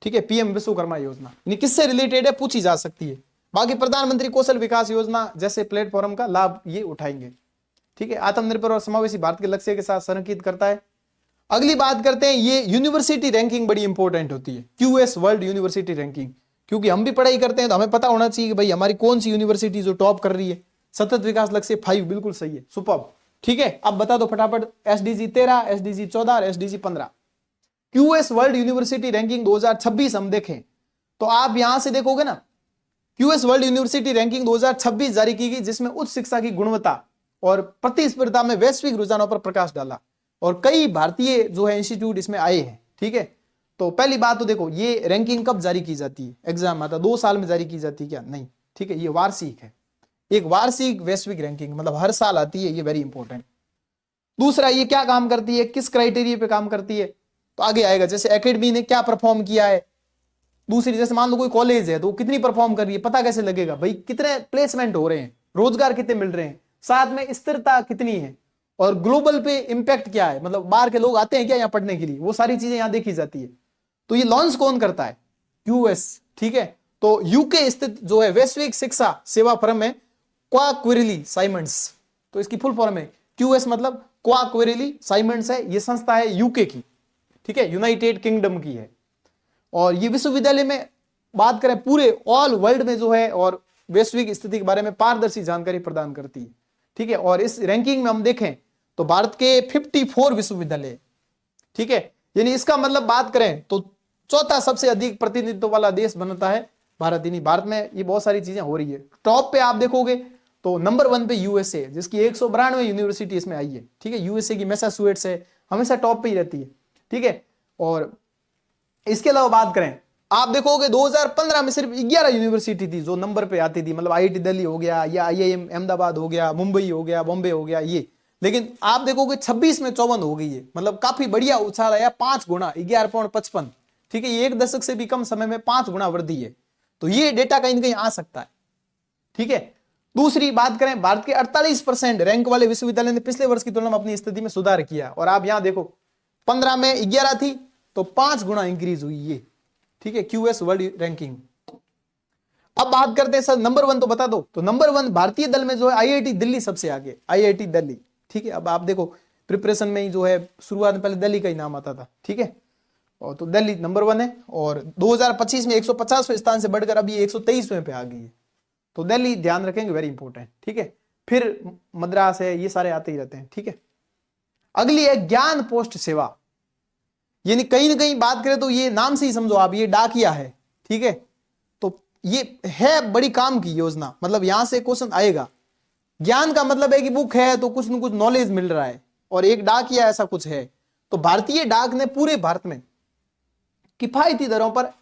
ठीक है। पीएम विश्वकर्मा योजना यानी किससे रिलेटेड है, पूछी जा सकती है। बाकी प्रधानमंत्री कौशल विकास योजना जैसे प्लेटफॉर्म का लाभ ये उठाएंगे, ठीक है। आत्मनिर्भर और समावेशी भारत के लक्ष्य के साथ संरेखित करता है। अगली बात करते हैं, ये यूनिवर्सिटी रैंकिंग बड़ी इंपॉर्टेंट होती है, क्यूएस वर्ल्ड यूनिवर्सिटी रैंकिंग, क्योंकि हम भी पढ़ाई करते हैं तो हमें पता होना चाहिए कि भाई हमारी कौन सी यूनिवर्सिटी जो टॉप कर रही है। सतत विकास लक्ष्य 5 बिल्कुल सही है, सुपर्ब, ठीक है। अब बता दो फटाफट एसडीजी 13, एसडीजी 14 और SDG 15। QS world university ranking 2026 हम देखें तो आप यहां से देखोगे ना, क्यूएस वर्ल्ड यूनिवर्सिटी रैंकिंग 2026 जारी की गई, जिसमें उच्च शिक्षा की गुणवत्ता और प्रतिस्पर्धा में वैश्विक रुझानों पर प्रकाश डाला और कई भारतीय जो है इंस्टीट्यूट इसमें आए हैं, ठीक है। तो पहली बात तो देखो, ये रैंकिंग कब जारी की जाती है, एग्जाम आता 2 साल में जारी की जाती है क्या, नहीं, ठीक है, ये वार्षिक है, एक वार्षिक वैश्विक रैंकिंग, मतलब हर साल आती है, ये वेरी इंपॉर्टेंट। दूसरा, ये क्या काम करती है, किस क्राइटेरिया पे काम करती है, तो आगे आएगा, जैसे एकेडमी ने क्या परफॉर्म किया है। दूसरी, जैसे मान लो कोई कॉलेज है तो कितनी परफॉर्म कर रही है, पता कैसे लगेगा, भाई कितने प्लेसमेंट हो रहे हैं, रोजगार कितने मिल रहे हैं, साथ में स्थिरता कितनी है, और ग्लोबल पे इंपैक्ट क्या है, मतलब बाहर के लोग आते हैं क्या यहाँ पढ़ने के लिए, वो सारी चीजें यहाँ देखी जाती है। तो ये लॉन्च कौन करता है, यूएस, ठीक है। तो यूके स्थित जो है वैश्विक शिक्षा सेवा फर्म है क्वाक्विरली साइमंड्स, तो इसकी फुल फॉर्म है क्यूएस, मतलब क्वाक्विरली साइमंड्स है, ये संस्था है यूके की, ठीक है, यूनाइटेड किंगडम की है। और ये विश्वविद्यालय में बात करें पूरे ऑल वर्ल्ड में जो है और वैश्विक स्थिति के बारे में पारदर्शी जानकारी प्रदान करती है, ठीक है। और इस रैंकिंग में हम देखें तो भारत के 54 विश्वविद्यालय, ठीक है, यानी इसका मतलब बात करें तो चौथा सबसे अधिक प्रतिनिधित्व वाला देश बनता है भारत। यानी भारत में ये बहुत सारी चीजें हो रही है। टॉप पे आप देखोगे तो नंबर 1 पे यूएसए, जिसकी 192 यूनिवर्सिटी इसमें आई है, ठीक है। यूएसए की मैसाचुसेट्स है, हमेशा टॉप पे ही रहती है, ठीक है। और इसके अलावा बात करें, आप देखोगे 2015 में सिर्फ 11 यूनिवर्सिटी थी जो नंबर पे आती थी, मतलब आईआईटी दिल्ली हो गया या आईआईएम अहमदाबाद हो गया, मुंबई हो गया, बॉम्बे हो गया ये। लेकिन आप देखोगे 26 में 54 हो गई है, मतलब काफी बढ़िया उछाल आया, 5 गुना, 11.55, ठीक है। ये 1 दशक से भी कम समय में 5 गुना वृद्धि है। तो ये डेटा कहीं ना कहीं आ सकता है, ठीक है। दूसरी बात करें, भारत के 48% रैंक वाले विश्वविद्यालय ने पिछले वर्ष की तुलना में अपनी स्थिति में सुधार किया। और आप यहां देखो 15 में 11 थी तो 5 गुना इंक्रीज हुई ये, ठीक है, क्यूएस वर्ल्ड रैंकिंग। अब बात करते हैं सर नंबर 1 तो बता दो, तो नंबर 1 भारतीय दल में जो है आईआईटी दिल्ली सबसे आगे, आईआईटी दिल्ली, ठीक है। अब आप देखो प्रिपरेशन में ही जो है शुरुआत में पहले दिल्ली का ही नाम आता था, ठीक है। और तो दिल्ली नंबर 1 है और 2025 में 150वें स्थान से बढ़कर अभी 123वें पे आ गई है। तो दिल्ली ध्यान रखेंगे, वेरी इंपॉर्टेंट, ठीक है। फिर मद्रास है, ये सारे आते ही रहते हैं, ठीक है। अगली है ज्ञान पोस्ट सेवा, यानी कहीं ना कहीं बात करें तो ये नाम से ही समझो आप, ये डाकिया है, ठीक है। तो ये है बड़ी काम की योजना, मतलब यहां से क्वेश्चन आएगा। ज्ञान का मतलब है कि बुक है तो कुछ न कुछ नॉलेज मिल रहा है, और एक डाकिया ऐसा कुछ है। तो भारतीय डाक ने पूरे भारत में किफायती दरों पर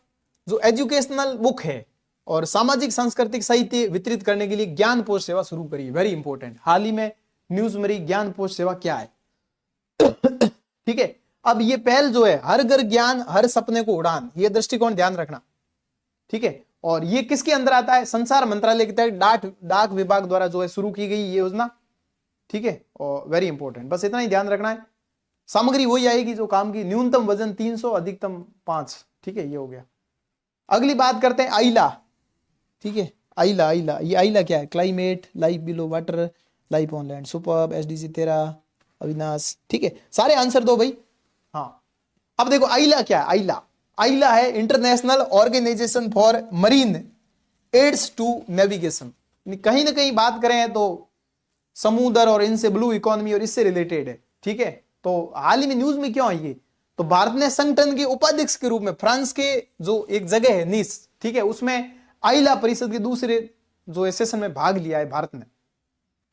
जो एजुकेशनल बुक है और सामाजिक सांस्कृतिक साहित्य वितरित करने के लिए ज्ञान पोस्ट सेवा शुरू करी है, वेरी इंपॉर्टेंट। हाल ही में न्यूज में ज्ञान पोस्ट सेवा क्या है, ठीक है। अब ये पहल जो है हर घर ज्ञान हर सपने को उड़ान, ये दृष्टिकोण ध्यान रखना, ठीक है। और ये किसके अंदर आता है, संचार मंत्रालय के तहत डाक विभाग द्वारा जो है शुरू की गई ये योजना, ठीक है। और वेरी इंपॉर्टेंट, बस इतना ही ध्यान रखना है। सामग्री वही आएगी जो काम की, न्यूनतम वजन 300 अधिकतम 5, ठीक है, ये हो गया। अगली बात करते हैं आइला, ठीक है। आइला, ये आइला क्या है, climate life below water life on land, superb, SDG 13, Avinash, ठीक है। सारे आंसर दो भाई। हाँ, अब देखो आइला क्या है, आइला है international organisation for marine aids to navigation. कहीं ना कहीं बात करें तो समुद्र और इनसे ब्लू इकोनॉमी और इससे रिलेटेड है, ठीक है। तो हाल ही में न्यूज में क्यों आई है, तो भारत ने संगठन के उपाध्यक्ष के रूप में फ्रांस के जो एक जगह है नीस, ठीक है, उसमें आइला परिषद के दूसरे जो सेशन में भाग लिया है भारत ने,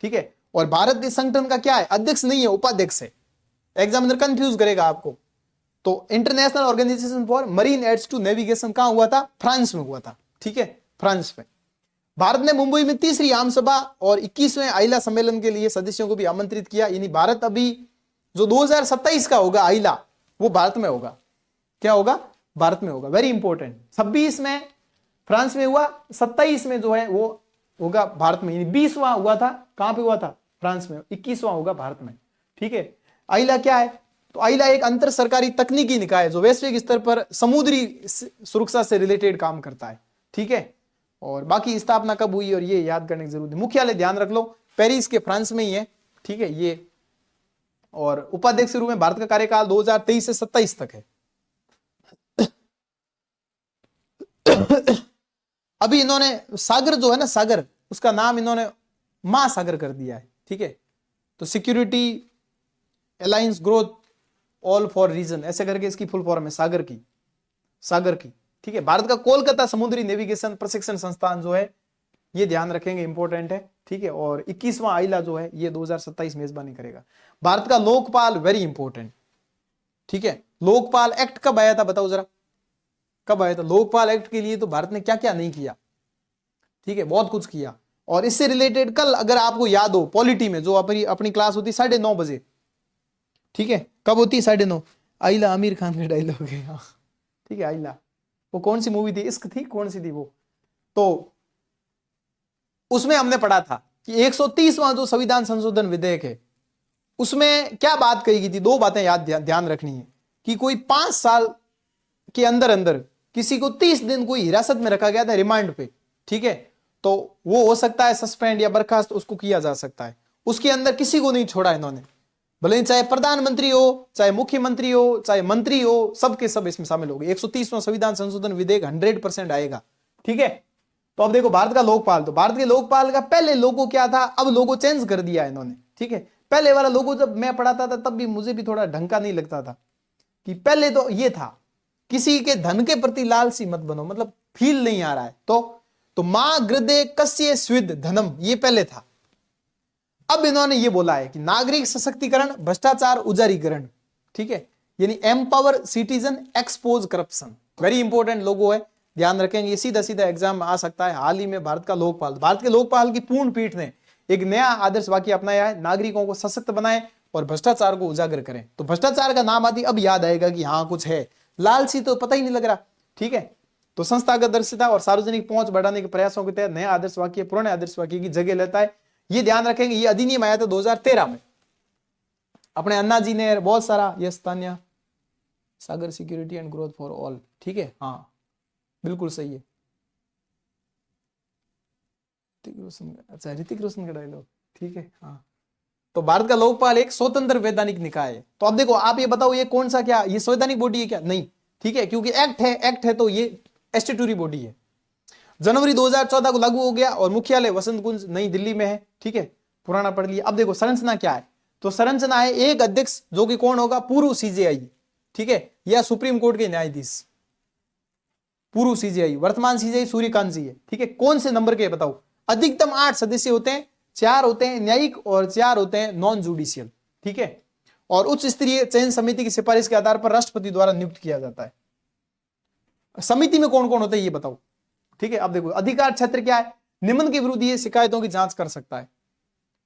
ठीक है। और भारत के संगठन का क्या है, अध्यक्ष नहीं है, उपाध्यक्ष है। एग्जामिनर कंफ्यूज करेगा आपको। तो international organisation for marine aids to navigation कहां हुआ था, फ्रांस में हुआ था, ठीक है, फ्रांस में। भारत ने मुंबई में तीसरी आम सभा और 21वें आइला सम्मेलन के लिए सदस्यों को भी आमंत्रित किया। यानी भारत अभी जो 2027 का होगा आइला, वो भारत में होगा। क्या होगा? भारत में होगा। Very important. 26 में फ्रांस में हुआ, 27 में जो है वो होगा भारत में। यानी 20वां हुआ था, कहां पे हुआ था? फ्रांस में। 21वां होगा भारत में। ठीक है। आइला क्या है? तो आइला एक अंतर सरकारी तकनीकी निकाय है जो वैश्विक स्तर पर समुद्री सुरक्षा से रिलेटेड काम करता है। ठीक है। और बाकी स्थापना कब हुई और ये याद करने की जरूरत है। मुख्यालय ध्यान रख लो, पेरिस के फ्रांस में ही है। ठीक है ये। और उपाध्यक्ष के रूप में भारत का कार्यकाल 2023 से 27 तक है। अभी इन्होंने सागर जो है ना, सागर, उसका नाम इन्होंने महासागर कर दिया है। ठीक है। तो security alliance growth all for region, ऐसे करके इसकी फुल फॉर्म है सागर की, सागर की। ठीक है। भारत का कोलकाता समुद्री नेविगेशन प्रशिक्षण संस्थान जो है, ये ध्यान रखेंगे, इंपॉर्टेंट है। ठीक है। और 21वां आइला जो है ये 2027 मेजबानी करेगा। भारत का लोकपाल, वेरी इंपॉर्टेंट। ठीक है। लोकपाल एक्ट कब आया था बताओ जरा, कब आया था? लोकपाल एक्ट के लिए तो भारत ने क्या क्या नहीं किया। ठीक है, बहुत कुछ किया। और इससे रिलेटेड कल अगर आपको याद हो, पॉलिटी में जो अपनी क्लास होती 9:30 बजे। ठीक है। कब होती? 9:30। आइला आमिर खान का डायलॉग है। हाँ। ठीक है। आइला वो कौन सी मूवी थी? इश्क थी, कौन सी थी वो? तो उसमें हमने पढ़ा था कि 130वां जो संविधान संशोधन विधेयक है उसमें क्या बात कही गई थी। दो बातें याद ध्यान रखनी है कि कोई 5 साल के अंदर अंदर किसी को 30 दिन कोई हिरासत में रखा गया था रिमांड पे। ठीक है। तो वो हो सकता है सस्पेंड या बर्खास्त, उसको किया जा सकता है। उसके अंदर किसी को नहीं छोड़ा इन्होंने, भले चाहे प्रधानमंत्री हो, चाहे मुख्यमंत्री हो, चाहे मंत्री हो, सबके सब इसमें शामिल हो गए। 130वां संविधान संशोधन विधेयक 100% आएगा। ठीक है। तो अब देखो भारत का लोकपाल, तो भारत के लोकपाल का पहले लोगो क्या था, अब लोगो चेंज कर दिया इन्होंने। ठीक है। पहले वाला लोगो जब मैं पढ़ाता था तब भी मुझे भी थोड़ा ढंग का नहीं लगता था, कि पहले तो ये था किसी के धन के प्रति लालची मत बनो, मतलब फील नहीं आ रहा है। तो मां गृदे कस्य स्विद धनम, ये पहले था। अब इन्होंने ये बोला है कि नागरिक सशक्तिकरण, भ्रष्टाचार उजारीकरण। ठीक है। यानी empower citizen, expose corruption. Very important logo है, ध्यान रखेंगे। ये सीधा सीधा एग्जाम में आ सकता है। हाल ही में भारत का लोकपाल, भारत के लोकपाल की पूर्ण पीठ ने एक नया आदर्श वाक्य अपनाया है, नागरिकों को सशक्त बनाए और भ्रष्टाचार को उजागर करें। तो भ्रष्टाचार का नाम आदि अब याद आएगा कि हाँ कुछ है, लालची तो पता ही नहीं लग रहा। ठीक है। तो संस्थागत दर्शिता और सार्वजनिक पहुंच बढ़ाने के प्रयासों के तहत नया आदर्श वाक्य पुराने आदर्श वाक्य की जगह लेता है। ये ध्यान रखेंगे। ये अधिनियम आया था 2013 में, अपने अन्ना जी ने बहुत सारा, yes Tanya, Sagar security and growth for all. ठीक है। हाँ बिल्कुल सही है। अच्छा ऋतिक रोशन का डायलॉग। ठीक है। हाँ। तो भारत का लोकपाल एक स्वतंत्र वैधानिक निकाय है। तो अब देखो आप ये बताओ ये कौन सा, क्या ये संवैधानिक बॉडी है क्या? नहीं। ठीक है। क्योंकि एक्ट है, एक्ट है तो ये स्टैट्यूटरी बॉडी है। जनवरी 2014 को लागू हो गया और मुख्यालय वसंत कुंज नई दिल्ली में है। ठीक है। पुराना पढ़ लिया। अब देखो संरचना क्या है, तो संरचना है एक अध्यक्ष जो कि कौन होगा? पूर्व सीजेआई। ठीक है। या सुप्रीम कोर्ट के न्यायाधीश, पूर्व सीजेआई। वर्तमान सीजेआई सूर्यकांत जी है। ठीक है। कौन से नंबर के बताओ? अधिकतम 8 सदस्य होते हैं, 4 होते हैं न्यायिक और 4 होते हैं नॉन जुडिशियल। ठीक है। और उच्च स्तरीय चयन समिति की सिफारिश के आधार पर राष्ट्रपति द्वारा नियुक्त किया जाता है। समिति में कौन कौन होते हैं ये बताओ। ठीक है। अब देखो अधिकार क्षेत्र क्या है, निम्न के विरुद्ध ये शिकायतों की जांच कर सकता है।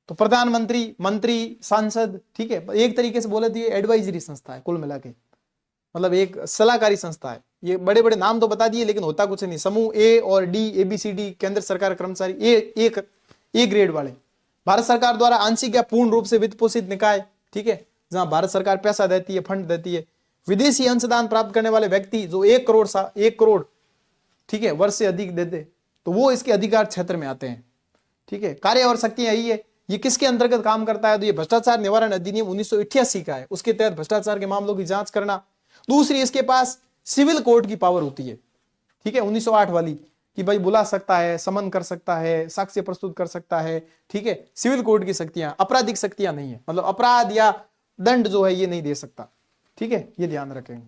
तो प्रधानमंत्री, मंत्री, सांसद। ठीक है। एक तरीके से बोले तो ये एडवाइजरी संस्था है, कुल मिला के मतलब एक सलाहकारी संस्था है। ये बड़े बड़े नाम तो बता दिए लेकिन होता कुछ नहीं। समूह ए और डी, ABCD, केंद्र सरकार कर्मचारी, ए ग्रेड वाले। भारत सरकार द्वारा आंशिक या पूर्ण रूप से वित्त पोषित निकाय। ठीक है। जहां भारत सरकार पैसा देती है, फंड देती है। विदेशी अंशदान प्राप्त करने वाले व्यक्ति जो 1 करोड़ ठीक है वर्ष से अधिक देते, तो वो इसके अधिकार क्षेत्र में आते हैं। ठीक है। कार्य और शक्तियां यही है। ये किसके अंतर्गत काम करता है? तो ये भ्रष्टाचार निवारण अधिनियम 1988 का है, उसके तहत भ्रष्टाचार के मामलों की जांच करना। दूसरी इसके पास सिविल कोर्ट की पावर होती है। ठीक है। 1908 वाली, कि भाई बुला सकता है, समन कर सकता है, साक्ष्य प्रस्तुत कर सकता है। ठीक है। सिविल कोर्ट की शक्तियां, आपराधिक शक्तियां नहीं है, मतलब अपराध या दंड जो है ये नहीं दे सकता। ठीक है। ये ध्यान रखेंगे।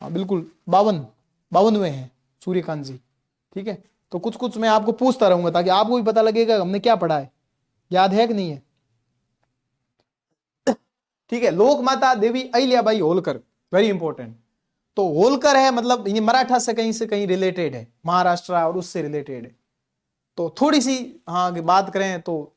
हाँ बिल्कुल 52वें हैं सूर्यकांत जी। ठीक है। तो कुछ कुछ मैं आपको पूछता रहूंगा ताकि आपको भी पता लगेगा हमने क्या पढ़ा है, याद है कि नहीं है। ठीक है। लोक माता देवी अहिल्याबाई होलकर, वेरी इंपॉर्टेंट। तो होलकर है मतलब ये मराठा से कहीं रिलेटेड है, महाराष्ट्र और उससे रिलेटेड है। तो थोड़ी सी हाँ की बात करें तो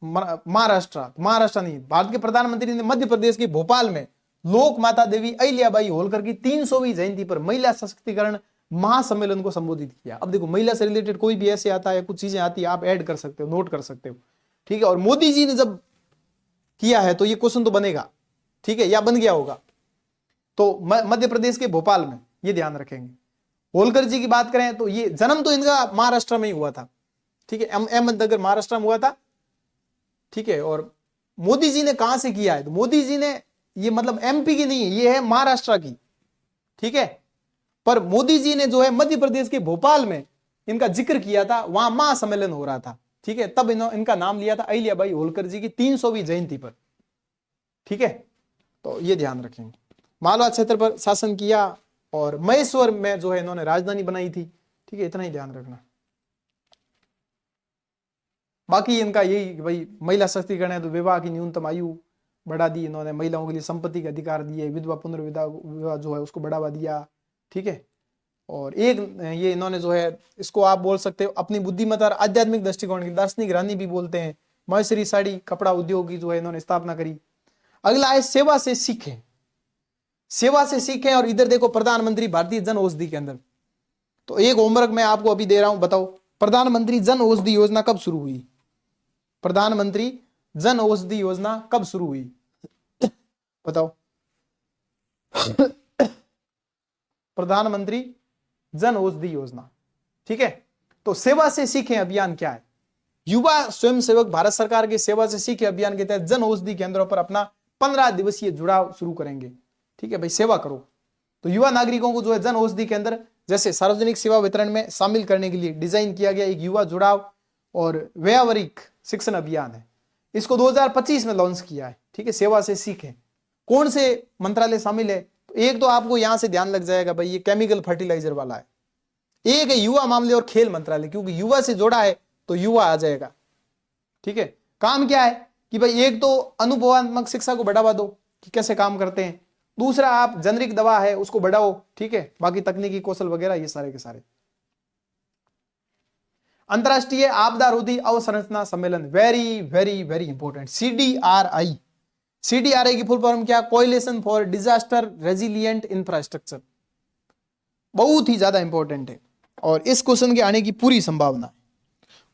महाराष्ट्र नहीं, भारत के प्रधानमंत्री ने मध्य प्रदेश के भोपाल में लोक माता देवी अहिल्याबाई होलकर की 300वीं जयंती पर महिला सशक्तिकरण महासम्मेलन को संबोधित किया। अब देखो महिला से रिलेटेड कोई भी ऐसे आता है, कुछ चीजें आती है, आप ऐड कर सकते हो, नोट कर सकते हो, ठीक है। और मोदी जी ने जब किया है तो ये क्वेश्चन तो बनेगा, ठीक है, या बन गया होगा। तो मध्य प्रदेश के भोपाल में, ये ध्यान रखेंगे। होलकर जी की बात करें तो ये जन्म तो इनका महाराष्ट्र में ही हुआ था, ठीक है, अहमदनगर महाराष्ट्र में हुआ था, ठीक है। और मोदी जी ने कहां से किया है तो मोदी जी ने ये मतलब एमपी की नहीं है, ये है महाराष्ट्र की, ठीक है। पर मोदी जी ने जो है मध्य प्रदेश के भोपाल में इनका जिक्र किया था, वहां महासम्मेलन हो रहा था, ठीक है, तब इनका नाम लिया था अहिल्याबाई होलकर जी की 300वीं जयंती पर, ठीक है। तो ये ध्यान रखेंगे। मालवा क्षेत्र पर शासन किया और महेश्वर में जो है इन्होंने राजधानी बनाई थी, ठीक है, इतना ही ध्यान रखना। बाकी इनका यही कि भाई महिला सशक्तिकरण है तो विवाह की न्यूनतम आयु बढ़ा दी इन्होंने, महिलाओं के लिए संपत्ति के अधिकार दिए, विधवा पुनर्विवाह जो है उसको बढ़ावा दिया, ठीक है। और एक ये इन्होंने जो है इसको आप बोल सकते हो अपनी बुद्धिमत्ता और आध्यात्मिक दृष्टिकोण की दार्शनिक रानी भी बोलते हैं। महेश्वरी साड़ी कपड़ा उद्योग की जो है इन्होंने स्थापना करी। अगला है सेवा से सीखें, सेवा से सीखें। और इधर देखो प्रधानमंत्री भारतीय जन औषधि केंद्र, तो एक होमवर्क मैं आपको अभी दे रहा हूं, बताओ प्रधानमंत्री जन औषधि योजना कब शुरू हुई? प्रधानमंत्री जन औषधि योजना कब शुरू हुई बताओ। प्रधानमंत्री जन औषधि योजना, ठीक है। तो सेवा से सीखें अभियान क्या है? युवा स्वयंसेवक भारत सरकार के सेवा से सीखें अभियान के तहत जन औषधि केंद्रों पर अपना 15 दिवसीय जुड़ाव शुरू करेंगे, ठीक है भाई, सेवा करो। तो युवा नागरिकों को जो है जन औषधि केंद्र जैसे सार्वजनिक सेवा वितरण में शामिल करने के लिए डिजाइन किया गया एक युवा जुड़ाव और व्यावहारिक शिक्षण अभियान है। इसको 2025 में लॉन्च किया है, ठीक है। सेवा से सीखें, कौन से मंत्रालय शामिल है? तो एक तो आपको यहां से ध्यान लग जाएगा भाई, ये केमिकल फर्टिलाइजर वाला है। एक है युवा मामले और खेल मंत्रालय, क्योंकि युवा से जोड़ा है तो युवा आ जाएगा, ठीक है। काम क्या है कि भाई एक तो अनुभवात्मक शिक्षा को बढ़ावा दो कि कैसे काम करते हैं, दूसरा आप जेनरिक दवा है उसको बढ़ाओ, ठीक है, बाकी तकनीकी कौशल वगैरह ये सारे के सारे। अंतरराष्ट्रीय आपदा रोधी अवसंरचना सम्मेलन, very very very important, CDRI। CDRI की फुल फॉर्म क्या? Coalition for disaster resilient infrastructure, बहुत ही ज्यादा इंपॉर्टेंट है और इस क्वेश्चन के आने की पूरी संभावना है।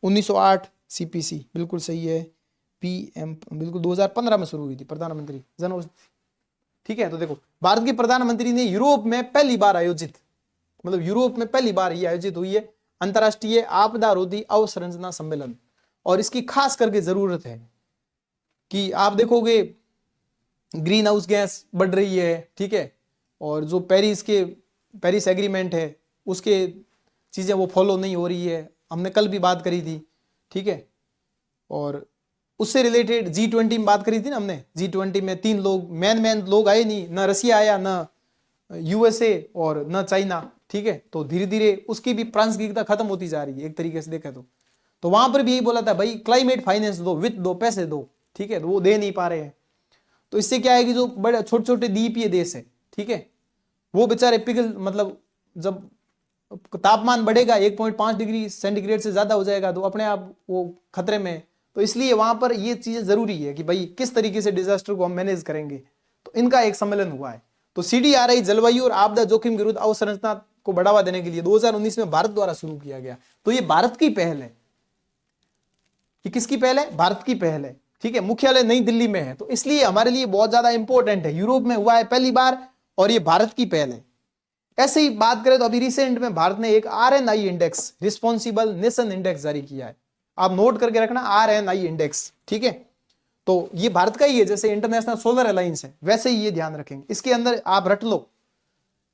1908 CPC बिल्कुल सही है, PM बिल्कुल 2015 में शुरू हुई थी प्रधानमंत्री जन औषधि, ठीक है। तो देखो भारत के प्रधानमंत्री ने यूरोप में पहली बार आयोजित, मतलब यूरोप में पहली बार ये आयोजित हुई है अंतरराष्ट्रीय आपदा रोधी अवसंरचना सम्मेलन। और इसकी खास करके जरूरत है कि आप देखोगे ग्रीन हाउस गैस बढ़ रही है, ठीक है, और जो पेरिस एग्रीमेंट है उसके चीजें वो फॉलो नहीं हो रही है, हमने कल भी बात करी थी, ठीक है। और उससे रिलेटेड G20 में बात करी थी ना हमने, G20 में 3 लोग मेन लोग आए नहीं, ना रसिया आया, ना USA और न चाइना, ठीक है। तो धीरे धीरे उसकी भी प्रासंगिकता खत्म होती जा रही है एक तरीके से देखें तो वहां पर भी यही बोला था भाई क्लाइमेट फाइनेंस दो, वित्त दो, पैसे दो, ठीक है, तो वो दे नहीं पा रहे हैं। तो इससे क्या है कि जो बड़े छोटे छोटे द्वीपीय देश है, ठीक है, वो बेचारे पिघल, मतलब जब तापमान बढ़ेगा 1.5 डिग्री सेंटीग्रेड से ज्यादा हो जाएगा तो अपने आप वो खतरे में। तो इसलिए वहां पर ये चीजें जरूरी है कि भाई किस तरीके से डिजास्टर को हम मैनेज करेंगे। तो इनका एक सम्मेलन हुआ है। तो CDRI जलवायु और आपदा जोखिम विरुद्ध अवसंरचना को बढ़ावा देने के लिए 2019 में भारत द्वारा शुरू किया गया। तो ये भारत की पहल है। ये किसकी पहल है? भारत की पहल है, ठीक है। मुख्यालय नई दिल्ली में है, तो इसलिए हमारे लिए बहुत ज्यादा इंपॉर्टेंट है। यूरोप में हुआ है पहली बार और ये भारत की पहल है। ऐसे ही बात करें तो अभी रिसेंट में भारत ने एक RNI index, responsible nation index जारी किया है। आप नोट करके रखना, RNI इंडेक्स, ठीक है। तो ये भारत का ही है, जैसे इंटरनेशनल सोलर अलायंस है वैसे ही ये ध्यान रखेंगे। इसके अंदर आप रट लो,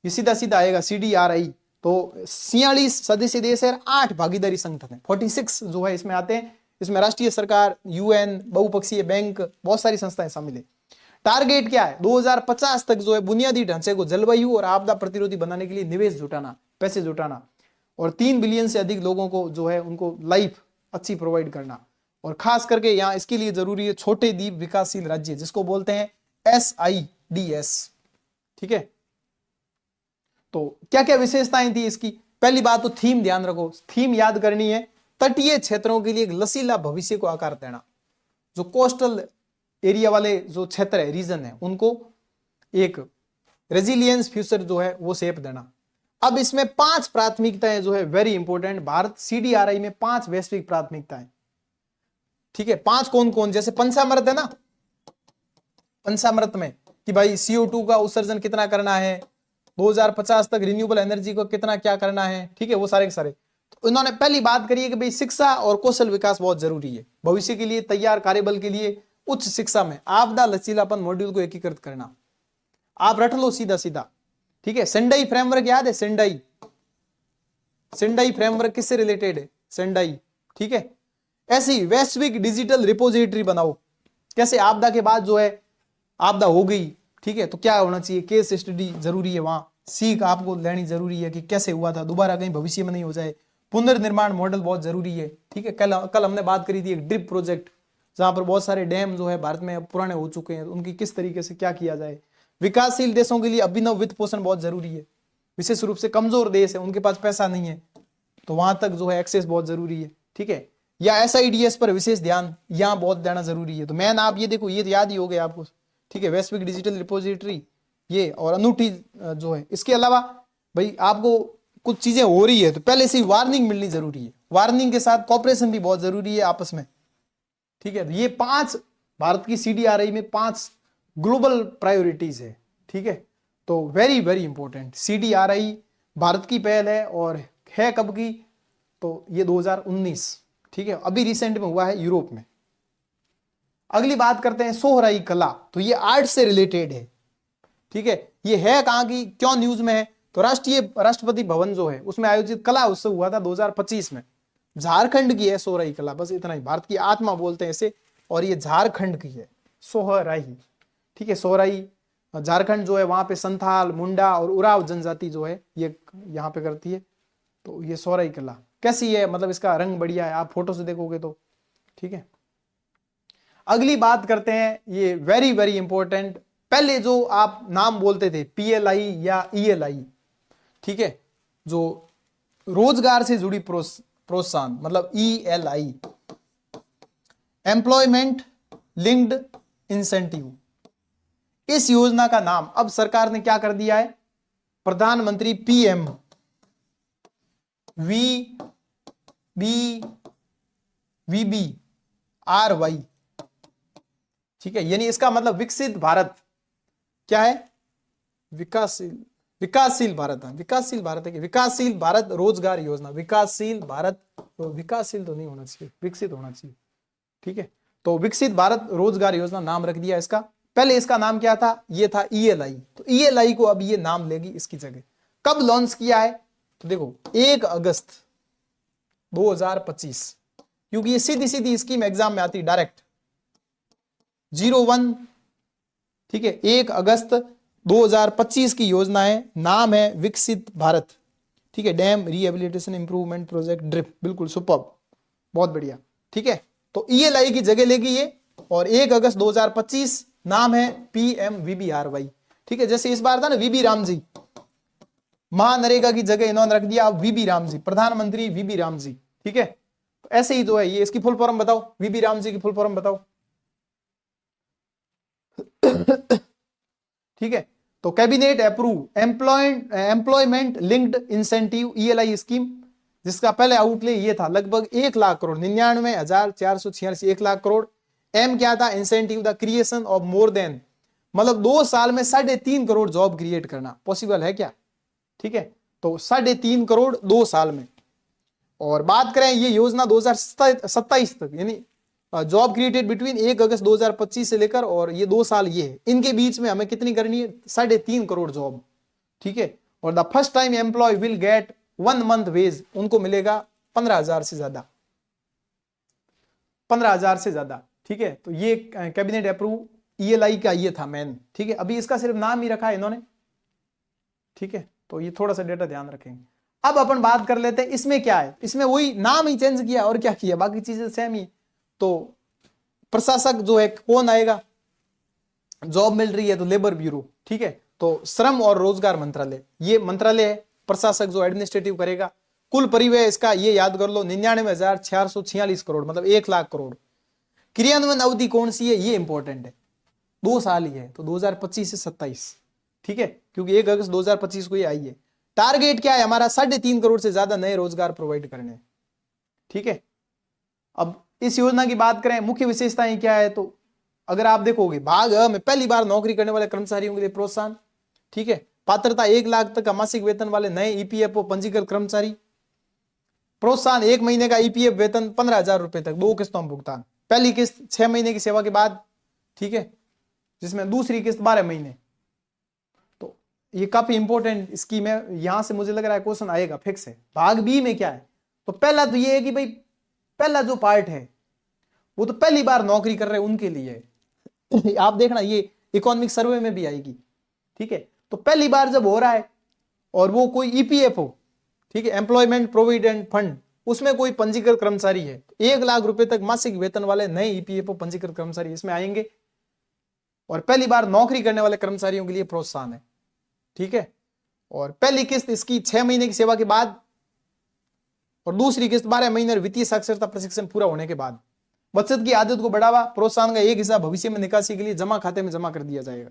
ये सीधा सीधा आएगा CDRI। तो 46 सदस्य देश है, 8 भागीदारी संगठन है, 46 जो है इसमें आते हैं। इसमें राष्ट्रीय सरकार, UN, बहुपक्षीय बैंक, बहुत सारी संस्थाएं शामिल है। टारगेट क्या है? 2050 तक जो है बुनियादी ढांचे को जलवायु और आपदा प्रतिरोधी बनाने के लिए निवेश जुटाना, पैसे जुटाना, और 3 बिलियन से अधिक लोगों को जो है उनको लाइफ अच्छी प्रोवाइड करना। और खास करके यहाँ इसके लिए जरूरी है छोटे द्वीप विकासशील राज्य, जिसको बोलते हैं SIDS, ठीक है। तो क्या क्या विशेषताएं थी इसकी? पहली बात तो थीम ध्यान रखो, थीम याद करनी है तटीय क्षेत्रों के लिए एक लचीला भविष्य को आकार देना। जो कोस्टल एरिया वाले जो क्षेत्र है, रीजन है, उनको एक रेजिलियंस फ्यूचर जो है वो शेप देना। अब इसमें 5 प्राथमिकताएं जो है वेरी इंपॉर्टेंट। भारत CDRI में 5 वैश्विक प्राथमिकताएं, ठीक है। 5 कौन कौन, जैसे पंचामृत है ना, पंचामृत में कि भाई CO2 का उत्सर्जन कितना करना है, 2050 तक रिन्यूएबल एनर्जी को कितना क्या करना है, ठीक है, वो सारे के सारे। तो इन्होंने पहली बात करी है कि भाई शिक्षा और कौशल विकास बहुत जरूरी है भविष्य के लिए तैयार कार्यबल के लिए। उच्च शिक्षा में आपदा लचीलापन मॉड्यूल को एकीकृत करना, आप रट लो सीधा सीधा, ठीक है। सेंडाई फ्रेमवर्क याद है, सेंडाई, सेंडाई फ्रेमवर्क किससे रिलेटेड है, सेंडाई, ठीक है। ऐसी वैश्विक डिजिटल रिपोजिटरी बनाओ। कैसे आपदा के बाद जो है, आपदा हो गई, ठीक है, तो क्या होना चाहिए, केस स्टडी जरूरी है, वहां सीख आपको लेनी जरूरी है कि कैसे हुआ था, दोबारा कहीं भविष्य में नहीं हो जाए। पुनर्निर्माण मॉडल बहुत जरूरी है, ठीक है। कल हमने बात करी थी एक ड्रिप प्रोजेक्ट, जहां पर बहुत सारे डैम जो है भारत में पुराने हो चुके हैं, उनकी किस तरीके से क्या किया जाए। विकासशील देशों के लिए अभिनव वित्त पोषण बहुत जरूरी है, विशेष रूप से कमजोर देश है, उनके पास पैसा नहीं है, तो वहां तक जो है एक्सेस बहुत जरूरी है, ठीक है। या SIDS पर विशेष ध्यान यहाँ बहुत देना जरूरी है। तो मैन आप ये देखो, ये तो याद ही हो गया आपको, ठीक है, वैश्विक डिजिटल रिपोजिटरी ये और अनूठी जो है। इसके अलावा भाई आपको कुछ चीजें हो रही है तो पहले से ही वार्निंग मिलनी जरूरी है, वार्निंग के साथ कॉपरेशन भी बहुत जरूरी है आपस में, ठीक है। ये 5 भारत की CDRI में 5 ग्लोबल प्रायोरिटीज है, ठीक है। तो very very important, CDRI Bharat की पहल है और है कब की, तो ये 2019, ठीक है, अभी रिसेंट में हुआ है यूरोप में। अगली बात करते हैं सोहराई कला, तो ये आर्ट से रिलेटेड है, ठीक है। ये है कहां की, क्यों न्यूज में है, तो राष्ट्रपति भवन जो है उसमें आयोजित कला उत्सव हुआ था 2025 में, झारखंड की है सोहराई कला, बस इतना ही। भारत की आत्मा बोलते हैं इसे, और ये झारखंड की है सोहराई, ठीक है। सोहराई झारखंड जो है, वहां पे संथाल, मुंडा और उराव जनजाति जो है ये यहाँ पे करती है। तो ये सोहराई कला कैसी है, मतलब इसका रंग बढ़िया है, आप फोटो से देखोगे तो, ठीक है। अगली बात करते हैं, ये वेरी वेरी इंपॉर्टेंट, पहले जो आप नाम बोलते थे PLI या ELI, ठीक है, जो रोजगार से जुड़ी प्रोत्साहन, मतलब ELI, एम्प्लॉयमेंट लिंक्ड इंसेंटिव, इस योजना का नाम अब सरकार ने क्या कर दिया है, प्रधानमंत्री PM VBRY, ठीक है। यानी इसका मतलब विकसित भारत क्या है, विकासशील भारत है, विकासशील भारत है कि विकासशील भारत रोजगार योजना, विकासशील भारत, तो विकासशील तो नहीं होना चाहिए, विकसित होना चाहिए, ठीक है। तो विकसित भारत रोजगार योजना नाम रख दिया इसका। पहले इसका नाम क्या था, ये था ELI, तो ELI को अब ये नाम लेगी इसकी जगह। कब लॉन्च किया है, तो देखो 1 अगस्त 2025, क्योंकि ये सीधी सीधी स्कीम एग्जाम में आती डायरेक्ट 01, ठीक है, 1 अगस्त 2025 की योजना है, नाम है विकसित भारत, ठीक है। Dam rehabilitation improvement project drip, बिल्कुल सुपर्ब, बहुत बढ़िया, ठीक है। तो ELI की जगह लेगी ये, और 1 अगस्त 2025 नाम है PMVBRY, ठीक है। जैसे इस बार था ना VB रामजी, महानरेगा की जगह इन्होंने रख दिया VB रामजी, प्रधानमंत्री VB रामजी, ठीक है। तो ऐसे ही जो है ये, इसकी फुल फॉर्म बताओ, VB रामजी की फुल फॉर्म बताओ, ठीक है। तो cabinet approve employment linked incentive ELI scheme, जिसका पहले आउटले ये था लगभग 1 लाख करोड़, 99,486, 1 लाख करोड़। एम क्या था, incentive the creation of more than, मतलब 2 साल में 3.5 करोड़ जॉब क्रिएट करना पॉसिबल है क्या, ठीक है। तो 3.5 करोड़ 2 साल में। और बात करें ये योजना 2027 तक, यानी जॉब क्रिएटेड बिटवीन 1 अगस्त 2025 से लेकर और ये 2 साल ये है, इनके बीच में हमें कितनी करनी है, 3.5 करोड़ जॉब, ठीक है। और the first time employ will get 1 month wage, उनको मिलेगा 15,000 से ज्यादा, 15,000 से ज्यादा, ठीक है। तो ये कैबिनेट अप्रूव ELI का ये था मेन, ठीक है। अभी इसका सिर्फ नाम ही रखा है इन्होंने, ठीक है। तो ये थोड़ा सा डेटा ध्यान रखेंगे। अब अपन बात कर लेते हैं इसमें क्या है, इसमें वही नाम ही चेंज किया और क्या किया, बाकी चीजें सेम ही। तो प्रशासक जो है कौन आएगा, जॉब मिल रही है तो लेबर ब्यूरो, ठीक है। तो श्रम और रोजगार मंत्रालय, ये मंत्रालय है, प्रशासक जो एडमिनिस्ट्रेटिव करेगा। कुल परिव्यय इसका ये याद कर लो 99,446 करोड़, मतलब 1 लाख करोड़। क्रियान्वयन अवधि कौन सी है, ये इंपॉर्टेंट है, 2 साल ही है, तो 2025 से 27, ठीक है, क्योंकि 1 अगस्त 2025 को ये आई है। टारगेट क्या है हमारा, 3.5 करोड़ से ज्यादा नए रोजगार प्रोवाइड करने, ठीक है। अब इस योजना की बात करें, मुख्य विशेषताएं क्या है, तो अगर आप देखोगे भाग में पहली बार नौकरी करने वाले कर्मचारियों के लिए प्रोत्साहन, ठीक है। पात्रता 1 लाख तक का मासिक वेतन वाले नए ईपीएफओ पंजीकृत कर्मचारी, प्रोत्साहन 1 महीने का ईपीएफ वेतन 15,000 रुपए तक 2 किस्तों में भुगतान, पहली किस्त 6 महीने की सेवा के बाद, ठीक है, जिसमें दूसरी किस्त 12 महीने। तो ये काफी इंपॉर्टेंट स्कीम है, यहां से मुझे लग रहा है क्वेश्चन आएगा फिक्स है। भाग बी में क्या है, तो पहला तो ये है कि भाई पहला जो पार्ट है वो तो पहली बार नौकरी कर रहे हैं उनके लिए है। आप देखना ये इकोनॉमिक सर्वे में भी आएगी, ठीक है। तो पहली बार जब हो रहा है और वो कोई ईपीएफ हो, ठीक है, एम्प्लॉयमेंट प्रोविडेंट फंड, उसमें कोई पंजीकृत कर्मचारी है, 1 लाख रुपए तक मासिक वेतन वाले नए ईपीएफओ पंजीकृत कर्मचारी इसमें आएंगे, और पहली बार नौकरी करने वाले कर्मचारियों के लिए प्रोत्साहन है, ठीक है। और पहली किस्त इसकी 6 महीने की सेवा के बाद, और दूसरी किस्त 12 महीने वित्तीय साक्षरता प्रशिक्षण पूरा होने के बाद। बचत की आदत को बढ़ावा, प्रोत्साहन का एक हिस्सा भविष्य में निकासी के लिए जमा खाते में जमा कर दिया जाएगा।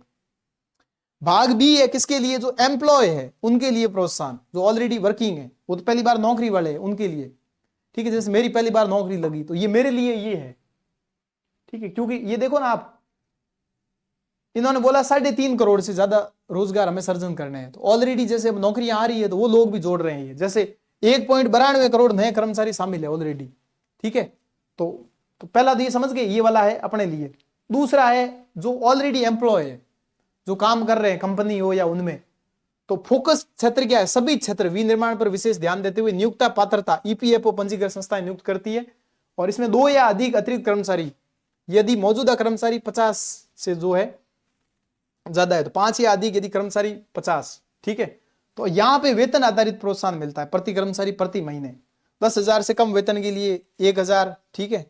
भाग बी है किसके लिए, जो एम्प्लॉय है उनके लिए प्रोत्साहन, जो ऑलरेडी वर्किंग है, वो तो पहली बार नौकरी वाले हैं उनके लिए, ठीक है। जैसे मेरी पहली बार नौकरी लगी तो ये मेरे लिए ये है, ठीक है, क्योंकि ये देखो ना आप, इन्होंने बोला 3.5 करोड़ से ज्यादा रोजगार हमें सर्जन करने हैं, तो ऑलरेडी जैसे नौकरियां आ रही है तो वो लोग भी जोड़ रहे हैं, जैसे 1.92 करोड़ नए कर्मचारी शामिल है ऑलरेडी, ठीक है। तो पहला तो ये समझ गए ये वाला है अपने लिए। दूसरा है जो ऑलरेडी एम्प्लॉय है, जो काम कर रहे हैं कंपनी हो या उनमें, तो फोकस क्षेत्र क्या है, सभी क्षेत्र विनिर्माण पर विशेष ध्यान देते हुए नियुक्ता पात्रता ईपीएफओ पंजीकृत संस्थाएं नियुक्त करती है, और इसमें 2 या अधिक अतिरिक्त कर्मचारी, यदि मौजूदा कर्मचारी 50 से जो है ज्यादा है तो 5 या अधिक, यदि कर्मचारी 50, ठीक है। तो यहां पे वेतन आधारित प्रोत्साहन मिलता है प्रति कर्मचारी प्रति महीने, 10,000 से कम वेतन के लिए 1,000, ठीक है,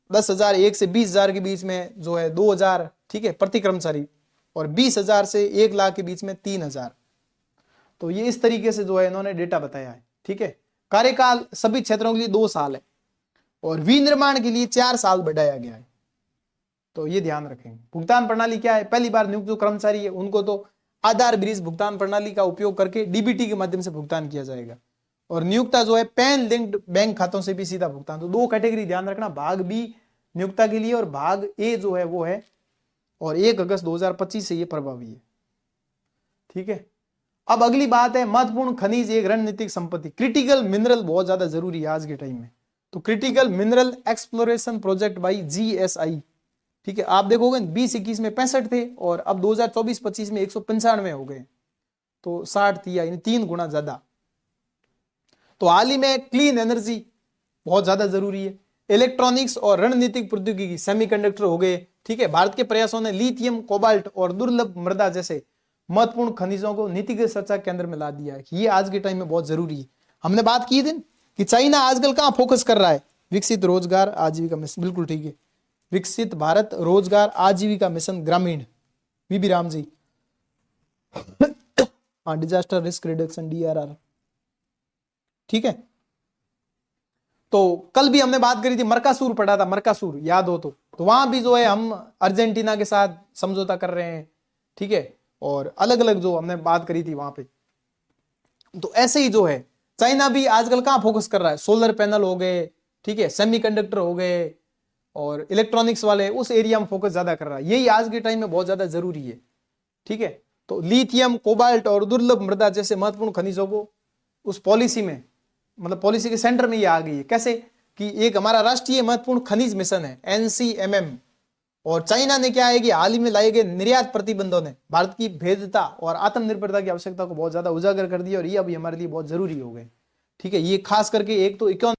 10,000 1 से 20,000 के बीच में जो है 2,000, ठीक है, प्रति कर्मचारी, और 20,000 से 1 लाख के बीच में 3,000। तो ये इस तरीके से जो है इन्होंने डेटा बताया है, ठीक है। कार्यकाल सभी क्षेत्रों के लिए 2 साल है, और विनिर्माण के लिए 4 साल बढ़ाया गया है, तो ये ध्यान रखेंगे। भुगतान प्रणाली क्या है, पहली बार नियुक्त जो कर्मचारी है उनको तो आधार ब्रिज भुगतान प्रणाली का उपयोग करके डीबीटी के माध्यम से भुगतान किया जाएगा, और नियुक्ता जो है पैन लिंक्ड बैंक खातों से भी सीधा भुगतान। तो 2 कैटेगरी ध्यान रखना, भाग बी नियुक्ता के लिए और भाग ए जो है वो है, और 1 अगस्त 2025 से ये प्रभावी है, ठीक है। अब अगली बात है महत्वपूर्ण खनिज एक रणनीतिक संपत्ति, क्रिटिकल मिनरल बहुत ज्यादा जरूरी है आज के टाइम में। तो critical mineral exploration project by GSI, ठीक है। आप देखोगे 20-21 में 65 थे, और अब 2024-25 में 195 हो गए, तो 60 थी, यानी 3 गुना ज्यादा। तो हाल ही में क्लीन एनर्जी बहुत ज्यादा जरूरी है, इलेक्ट्रॉनिक्स और रणनीतिक प्रौद्योगिकी सेमीकंडक्टर हो गए, ठीक है। भारत के प्रयासों ने लिथियम कोबाल्ट और दुर्लभ मृदा जैसे महत्वपूर्ण खनिजों को नीतिगत चर्चा के अंदर में ला दिया है कि ये आज के टाइम में बहुत जरूरी है। हमने बात की थी कि चाइना आजकल कहां फोकस कर रहा है, विकसित रोजगार आजीविका मिशन, बिल्कुल ठीक है, विकसित भारत रोजगार आजीविका मिशन ग्रामीण, वीबी राम जी। हाँ, डिजास्टर रिस्क रिडक्शन डीआरआर, ठीक है। तो कल भी हमने बात करी थी, मरकासूर पढ़ा था, मरकासूर याद हो तो वहां भी जो है हम अर्जेंटीना के साथ समझौता कर रहे हैं, ठीक है, और अलग अलग जो हमने बात करी थी वहां पे। तो ऐसे ही जो है चाइना भी आजकल कहां फोकस कर रहा है, सोलर पैनल हो गए, ठीक है, सेमीकंडक्टर हो गए, और इलेक्ट्रॉनिक्स वाले उस एरिया में फोकस ज्यादा कर रहा है, यही आज के टाइम में बहुत ज्यादा जरूरी है, ठीक है। तो लिथियम कोबाल्ट और दुर्लभ मृदा जैसे महत्वपूर्ण खनिजों को उस पॉलिसी में, मतलब पॉलिसी के सेंटर में ये आ गई है, कैसे कि एक हमारा राष्ट्रीय महत्वपूर्ण खनिज मिशन है एनसीएमएम, और चाइना ने क्या है कि हाल ही में लाए गए निर्यात प्रतिबंधों ने भारत की भेद्यता और आत्मनिर्भरता की आवश्यकता को बहुत ज्यादा उजागर कर दिया, और ये अभी हमारे लिए बहुत जरूरी हो गए, ठीक है। ये खास करके एक तो economic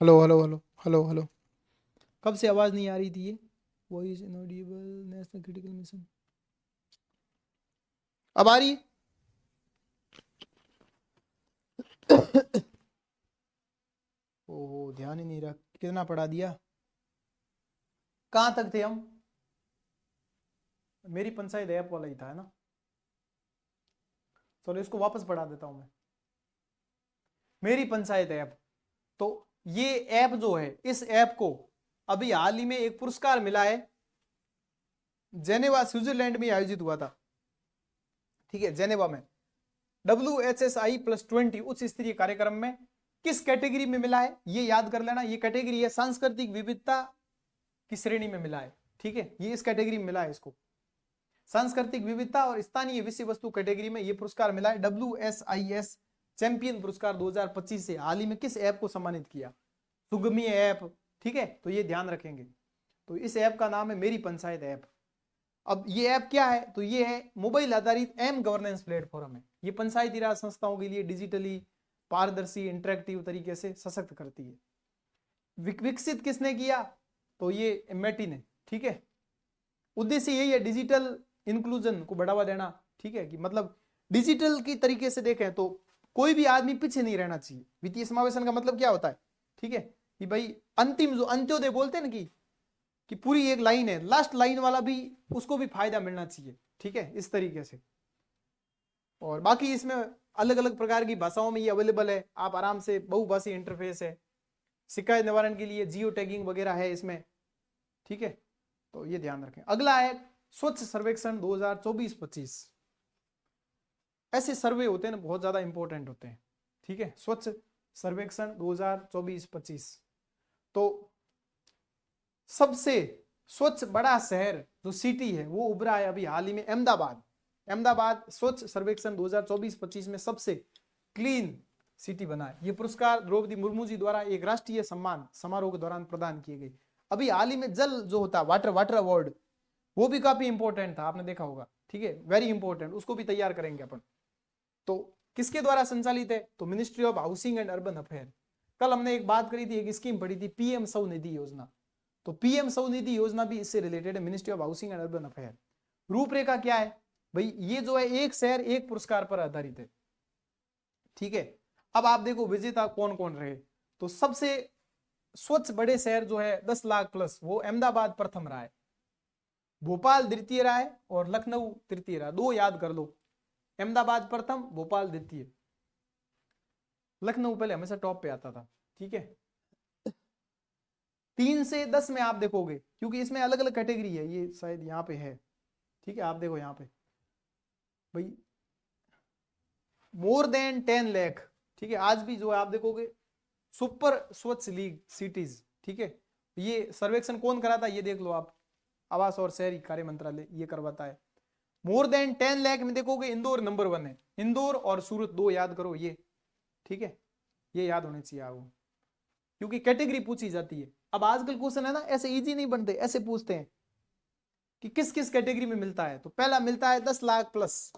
hello hello hello hello hello, कब से आवाज नहीं आ रही थी ये? Voice inaudible, national critical mission, अब आ रही है? ओहो, ध्यान ही नहीं रहा, कितना पढ़ा दिया। कहां तक थे हम? मेरी पंचायत ऐप वाला ही था, है ना? चलो इसको वापस पढ़ा देता हूं मैं। मेरी पंचायत ऐप, तो ये ऐप जो है, इस ऐप को अभी हाल ही में एक पुरस्कार मिला है, जेनेवा स्विट्जरलैंड में आयोजित हुआ था, ठीक है, जेनेवा में, WHSI+20 उच्च स्तरीय कार्यक्रम में। किस कैटेगरी में मिला है ये याद कर लेना, ये कैटेगरी है सांस्कृतिक विविधता की श्रेणी में मिला है, ठीक है, ये इस कैटेगरी में मिला है इसको, सांस्कृतिक विविधता और स्थानीय विषय वस्तु कैटेगरी में ये पुरस्कार मिला है। WSIS चैंपियन पुरस्कार 2025 से हाल ही में किस ऐप को सम्मानित किया? सुगमी ऐप, ठीक है, तो ये ध्यान रखेंगे। तो इस ऐप का नाम है मेरी पंचायत ऐप। अब ये ऐप क्या है? तो ये है मोबाइल आधारित एम गवर्नेंस प्लेटफॉर्म है। ये पंचायती राज संस्थाओं के लिए डिजिटली पारदर्शी इंटरेक्टिव तरीके से सशक्त करती है। विकसित किसने किया? तो ये एमएटी ने, ठीक है। उद्देश्य यही है, डिजिटल इंक्लूजन को बढ़ावा देना, ठीक है, कि मतलब डिजिटल की तरीके से देखें तो कोई भी आदमी पीछे नहीं रहना चाहिए। वित्तीय समावेशन का मतलब क्या होता है, ठीक है, कि भाई अंतिम जो अंत्योदय बोलते हैं ना, कि पूरी एक लाइन है, लास्ट लाइन वाला भी, उसको भी फायदा मिलना चाहिए, ठीक है, इस तरीके से। और बाकी इसमें अलग अलग प्रकार की भाषाओं में ये अवेलेबल है, आप आराम से, बहुभाषी इंटरफेस है, शिकायत निवारण के लिए जियो टैगिंग वगैरह है इसमें, ठीक है, तो ये ध्यान रखें। अगला है स्वच्छ सर्वेक्षण 2024-25। ऐसे सर्वे होते हैं ना, बहुत ज्यादा इंपॉर्टेंट होते हैं, ठीक है। स्वच्छ सर्वेक्षण 2024-25, तो सबसे स्वच्छ बड़ा शहर जो सिटी है वो उभरा है अभी हाल ही में, अहमदाबाद। अहमदाबाद स्वच्छ सर्वेक्षण 2024-25 में सबसे क्लीन सिटी बना है। ये पुरस्कार द्रौपदी मुर्मू जी द्वारा एक राष्ट्रीय सम्मान समारोह के दौरान प्रदान किए गए। अभी हाल ही में जल जो होता है, वाटर अवार्ड, वो भी काफी इंपॉर्टेंट था, आपने देखा होगा, ठीक है, वेरी इंपॉर्टेंट, उसको भी तैयार करेंगे अपन। तो किसके द्वारा संचालित है? तो ministry of housing and urban affair. कल हमने एक बात करी थी, एक स्कीम पढ़ी थी, पीएम स्वनिधि योजना। तो पीएम स्वनिधि योजना भी इससे रिलेटेड है, ministry of housing and urban affair. रूपरेखा क्या है भाई? ये जो है एक शहर एक पुरस्कार पर आधारित है, ठीक है। अब आप देखो विजेता कौन कौन रहे। तो सबसे स्वच्छ बड़े शहर जो है 10 लाख प्लस, वो अहमदाबाद प्रथम रहा है, भोपाल द्वितीय रहा है, और लखनऊ तृतीय रहा। दो याद कर लो, अहमदाबाद प्रथम, भोपाल द्वितीय, लखनऊ पहले हमेशा टॉप पे आता था, ठीक है। 3 से 10 में आप देखोगे, क्योंकि इसमें अलग अलग कैटेगरी है, ये शायद यहाँ पे है, ठीक है, आप देखो यहाँ पे भाई, मोर देन 10 लाख, ठीक है। आज भी जो है आप देखोगे सुपर स्वच्छ लीग सिटीज, ठीक है। ये सर्वेक्षण कौन कराता है ये देख लो आप, आवास और शहरी कार्य मंत्रालय ये करवाता है। मोर देन 10 लाख में देखोगे इंदौर नंबर 1 है, इंदौर और सूरत, दो याद करो ये, ठीक है, ये याद होने चाहिए आपको, क्योंकि कैटेगरी पूछी जाती है। अब आजकल क्वेश्चन है ना, ऐसे इजी नहीं बनते, ऐसे पूछते हैं कि किस किस कैटेगरी में मिलता है। तो पहला मिलता है 10 लाख प्लस,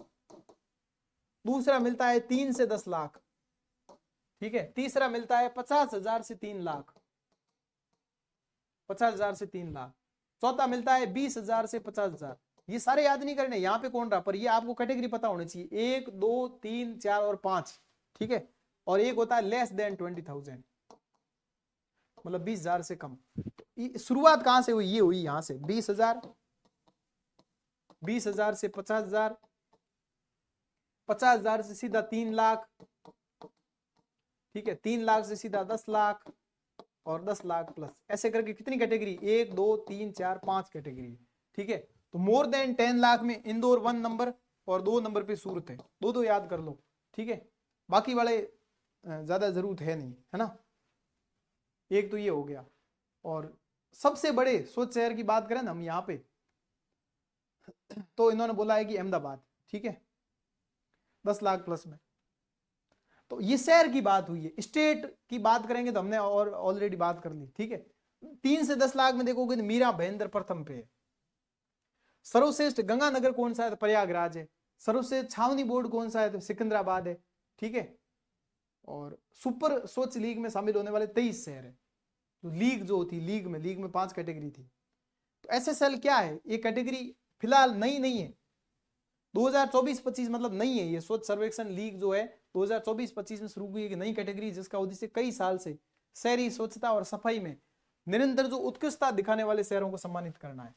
दूसरा मिलता है 3 से 10 लाख, ठीक है, तीसरा मिलता है 50,000 से 3 लाख, 50,000 से 3 लाख, चौथा मिलता है 20,000 से 50,000। ये सारे याद नहीं करने, यहाँ पे कौन रहा, पर ये आपको कैटेगरी पता होनी चाहिए, 1 2 3 4 और 5, ठीक है। और एक होता है लेस देन 20,000, मतलब 20,000 से कम। शुरुआत कहां से हुई? ये हुई यहां से 20,000, 20,000 से 50,000, 50,000 से सीधा 3 लाख, ठीक है, 3 लाख से सीधा 10 लाख, और 10 लाख प्लस, ऐसे करके कितनी कैटेगरी? 1 2 3 4 5 कैटेगरी, ठीक है। तो मोर देन 10 लाख में इंदौर 1 नंबर, और 2 नंबर पे सूरत है, दो दो याद कर लो, ठीक है। बाकी वाले ज्यादा जरूरत है नहीं, है ना। एक तो ये हो गया। और सबसे बड़े स्वच्छ शहर की बात करें ना हम यहाँ पे, तो इन्होंने बोला है कि अहमदाबाद, ठीक है, 10 लाख प्लस में। तो ये शहर की बात हुई है। स्टेट की बात करेंगे तो हमने और ऑलरेडी बात कर ली, ठीक है। 3 से 10 लाख में देखोगे तो मीरा भाईंदर प्रथम पे है। सर्वश्रेष्ठ गंगानगर कौन सा है? तो प्रयागराज है। सर्वश्रेष्ठ छावनी बोर्ड कौन सा है? तो सिकंदराबाद है, ठीक है। और सुपर स्वच्छ लीग में शामिल होने वाले 23 शहर है। जो लीग जो होती, लीग में 5 कैटेगरी थी। तो एसएसएल क्या है, ये कैटेगरी फिलहाल नई नहीं है, 2024-25 मतलब नहीं है। ये स्वच्छ सर्वेक्षण लीग जो है 2024-25 में शुरू हुई एक नई कैटेगरी, जिसका उद्देश्य कई साल से शहरी स्वच्छता और सफाई में निरंतर जो उत्कृष्टता दिखाने वाले शहरों को सम्मानित करना है।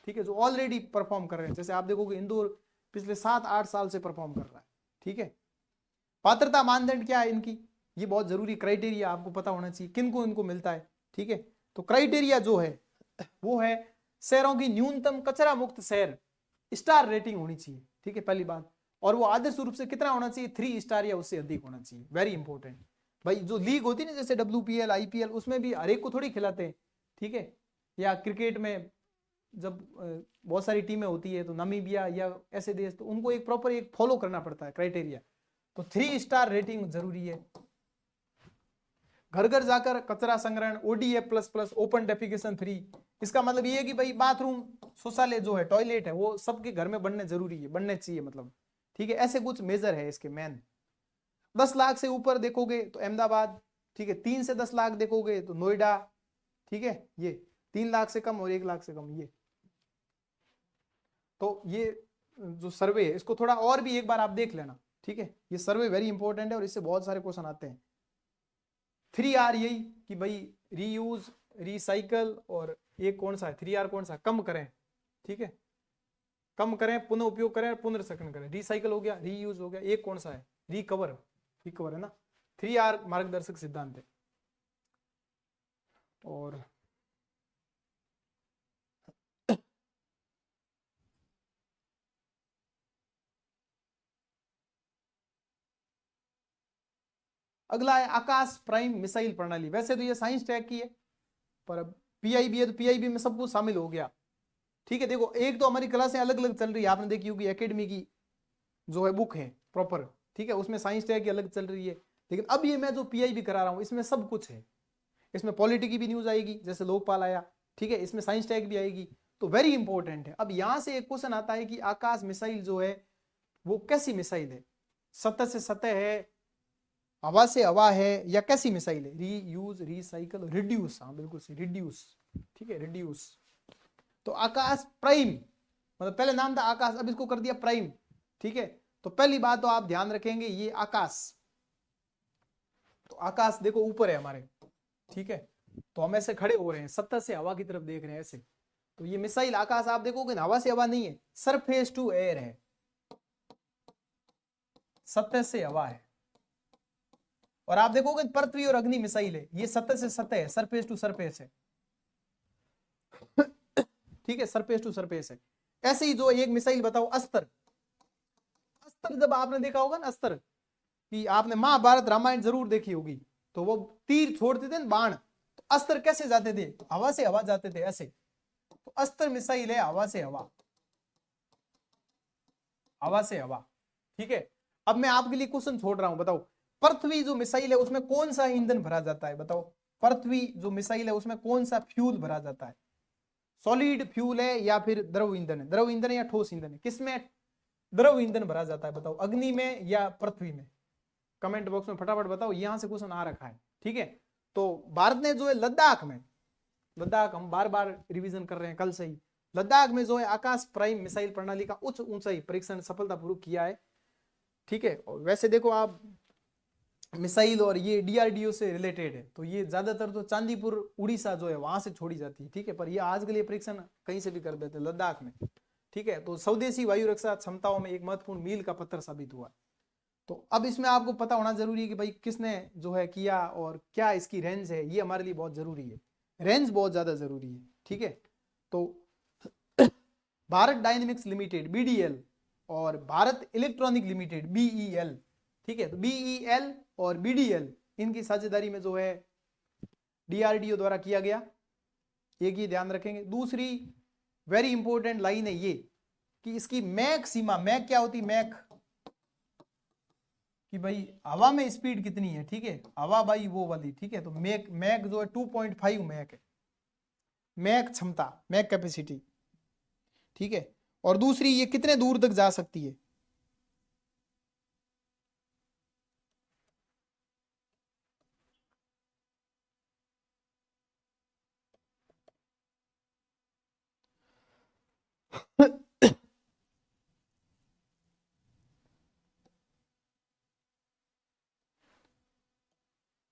ठीक है, जो ऑलरेडी परफॉर्म कर रहे हैं, जैसे आप देखोगे इंदौर पिछले 7-8 साल से परफॉर्म कर रहा है। ठीक है, पात्रता मानदंड क्या है इनकी, ये बहुत जरूरी क्राइटेरिया आपको पता होना चाहिए, किनको इनको मिलता है। ठीक है, तो क्राइटेरिया जो है वो है शहरों की न्यूनतम कचरा मुक्त शहर स्टार रेटिंग होनी चाहिए। ठीक है, पहली बात। और वो आदर्श रूप से कितना होना चाहिए, 3 स्टार या उससे अधिक होना चाहिए। वेरी इंपॉर्टेंट भाई। जो लीग होती है ना, जैसे WPL IPL, उसमें भी हर एक को थोड़ी खिलाते हैं। ठीक है, या क्रिकेट में जब बहुत सारी टीमें होती है, तो नामीबिया या ऐसे देश, तो उनको एक प्रॉपर एक फॉलो करना पड़ता है क्राइटेरिया। तो 3 स्टार रेटिंग जरूरी है। घर घर जाकर कचरा संग्रहण, ODF++ ओपन डेफिकेशन फ्री। इसका मतलब ये है कि भाई बाथरूम, शौचालय जो है, टॉयलेट है, वो सबके घर में बनने जरूरी है, बनने चाहिए मतलब। ठीक है, ऐसे कुछ मेजर है इसके मेन। 10 लाख से ऊपर देखोगे तो अहमदाबाद। ठीक है, 3 से 10 लाख देखोगे तो नोएडा। ठीक है, ये 3 लाख से कम और 1 लाख से कम ये। तो ये जो सर्वे है, इसको थोड़ा और भी एक बार आप देख लेना। ठीक है, ये सर्वे वेरी इंपॉर्टेंट है और इससे बहुत सारे क्वेश्चन आते हैं। 3R यही कि भाई रीयूज, रिसाइकल, और एक कौन सा है 3R, कौन सा, कम करें। ठीक है, कम करें, पुनः उपयोग करें, पुनर्चक्रण करें। रिसाइकल हो गया, रीयूज हो गया, एक कौन सा है, रिकवर, रिकवर है ना। 3R मार्गदर्शक सिद्धांत है। और अगला है आकाश प्राइम मिसाइल प्रणाली। वैसे तो ये साइंस टैग की है, पर अब PIB है तो PIB में सब कुछ शामिल हो गया। ठीक है, देखो एक तो हमारी क्लासें अलग अलग चल रही है, आपने देखी होगी एकेडमी की जो है बुक है प्रॉपर। ठीक है, उसमें साइंस टैग की अलग चल रही है, लेकिन अब ये मैं जो PIB करा रहा हूं, इसमें सब कुछ है। इसमें पॉलिटी की भी न्यूज आएगी, जैसे लोकपाल आया। ठीक है, इसमें साइंस टैग भी आएगी, तो वेरी इंपॉर्टेंट है। अब यहां से एक क्वेश्चन आता है कि आकाश मिसाइल जो है वो कैसी मिसाइल है, सतह से सतह है, हवा से हवा है, या कैसी मिसाइल है। री यूज, रिसाइकल, रिड्यूस। हाँ बिल्कुल सही, रिड्यूस। ठीक है, रिड्यूस। तो आकाश प्राइम मतलब पहले नाम था आकाश, अब इसको कर दिया प्राइम। ठीक है, तो पहली बात तो आप ध्यान रखेंगे, ये आकाश, तो आकाश देखो ऊपर है हमारे। ठीक है, तो हम ऐसे खड़े हो रहे हैं, सतह से हवा की तरफ देख रहे हैं ऐसे। तो ये मिसाइल आकाश आप देखोगे ना, हवा से हवा नहीं है, सरफेस टू एयर है, सतह से हवा है। और आप देखोगे पृथ्वी और अग्नि मिसाइल है, ये सतह से सतह है, सरफेस टू सरफेस है। ठीक है, सरफेस टू सरफेस है। ऐसे ही जो एक मिसाइल बताओ, अस्त्र। अस्त्र जब आपने देखा होगा ना, अस्त्र कि आपने महाभारत रामायण जरूर देखी होगी, तो वो तीर छोड़ते थे ना, बाण, तो अस्त्र कैसे जाते थे, हवा से हवा जाते थे ऐसे। तो अस्त्र मिसाइल है हवा से हवा, हवा से हवा। ठीक है, अब मैं आपके लिए क्वेश्चन छोड़ रहा हूं, बताओ पृथ्वी जो मिसाइल है उसमें कौन सा ईंधन भरा जाता है, बताओ पृथ्वी जो मिसाइल है उसमें कौन सा फ्यूल भरा जाता है, सॉलिड फ्यूल है या फिर द्रव ईंधन है, द्रव ईंधन या ठोस ईंधन है, किसमें द्रव ईंधन भरा जाता है, बताओ अग्नि में या पृथ्वी में। कमेंट बॉक्स में फटाफट बताओ, यहां से क्वेश्चन आ रखा है। ठीक है, तो भारत ने जो है लद्दाख में, लद्दाख हम बार बार रिवीजन कर रहे हैं कल से ही, लद्दाख में जो है आकाश प्राइम मिसाइल प्रणाली का उच्च ऊंचाई परीक्षण सफलतापूर्वक किया है। ठीक है, और वैसे देखो आप मिसाइल और ये DRDO से रिलेटेड है, तो ये ज्यादातर तो चांदीपुर उड़ीसा जो है वहां से छोड़ी जाती है। ठीक है, पर ये आज के लिए परीक्षण कहीं से भी कर देते हैं लद्दाख में। ठीक है, तो स्वदेशी वायु रक्षा क्षमताओं में एक महत्वपूर्ण मील का पत्थर साबित हुआ। तो अब इसमें आपको पता होना जरूरी है कि भाई किसने जो है किया और क्या इसकी रेंज है, ये हमारे लिए बहुत जरूरी है, रेंज बहुत ज्यादा जरूरी है। ठीक है, तो भारत डायनेमिक्स लिमिटेड BDL और भारत इलेक्ट्रॉनिक लिमिटेड BEL। ठीक है, तो BEL और BDL इनकी साझेदारी में जो है DRDO द्वारा किया गया, एक ही ध्यान रखेंगे। दूसरी वेरी इंपॉर्टेंट लाइन है ये कि इसकी मैक सीमा, मैक क्या होती है, मैक कि भाई हवा में स्पीड कितनी है। ठीक है, हवा भाई वो वाली। ठीक है, तो मैक, मैक जो है 2.5 मैक है, मैक क्षमता, मैक कैपेसिटी। ठीक है, और दूसरी ये कितने दूर तक जा सकती है,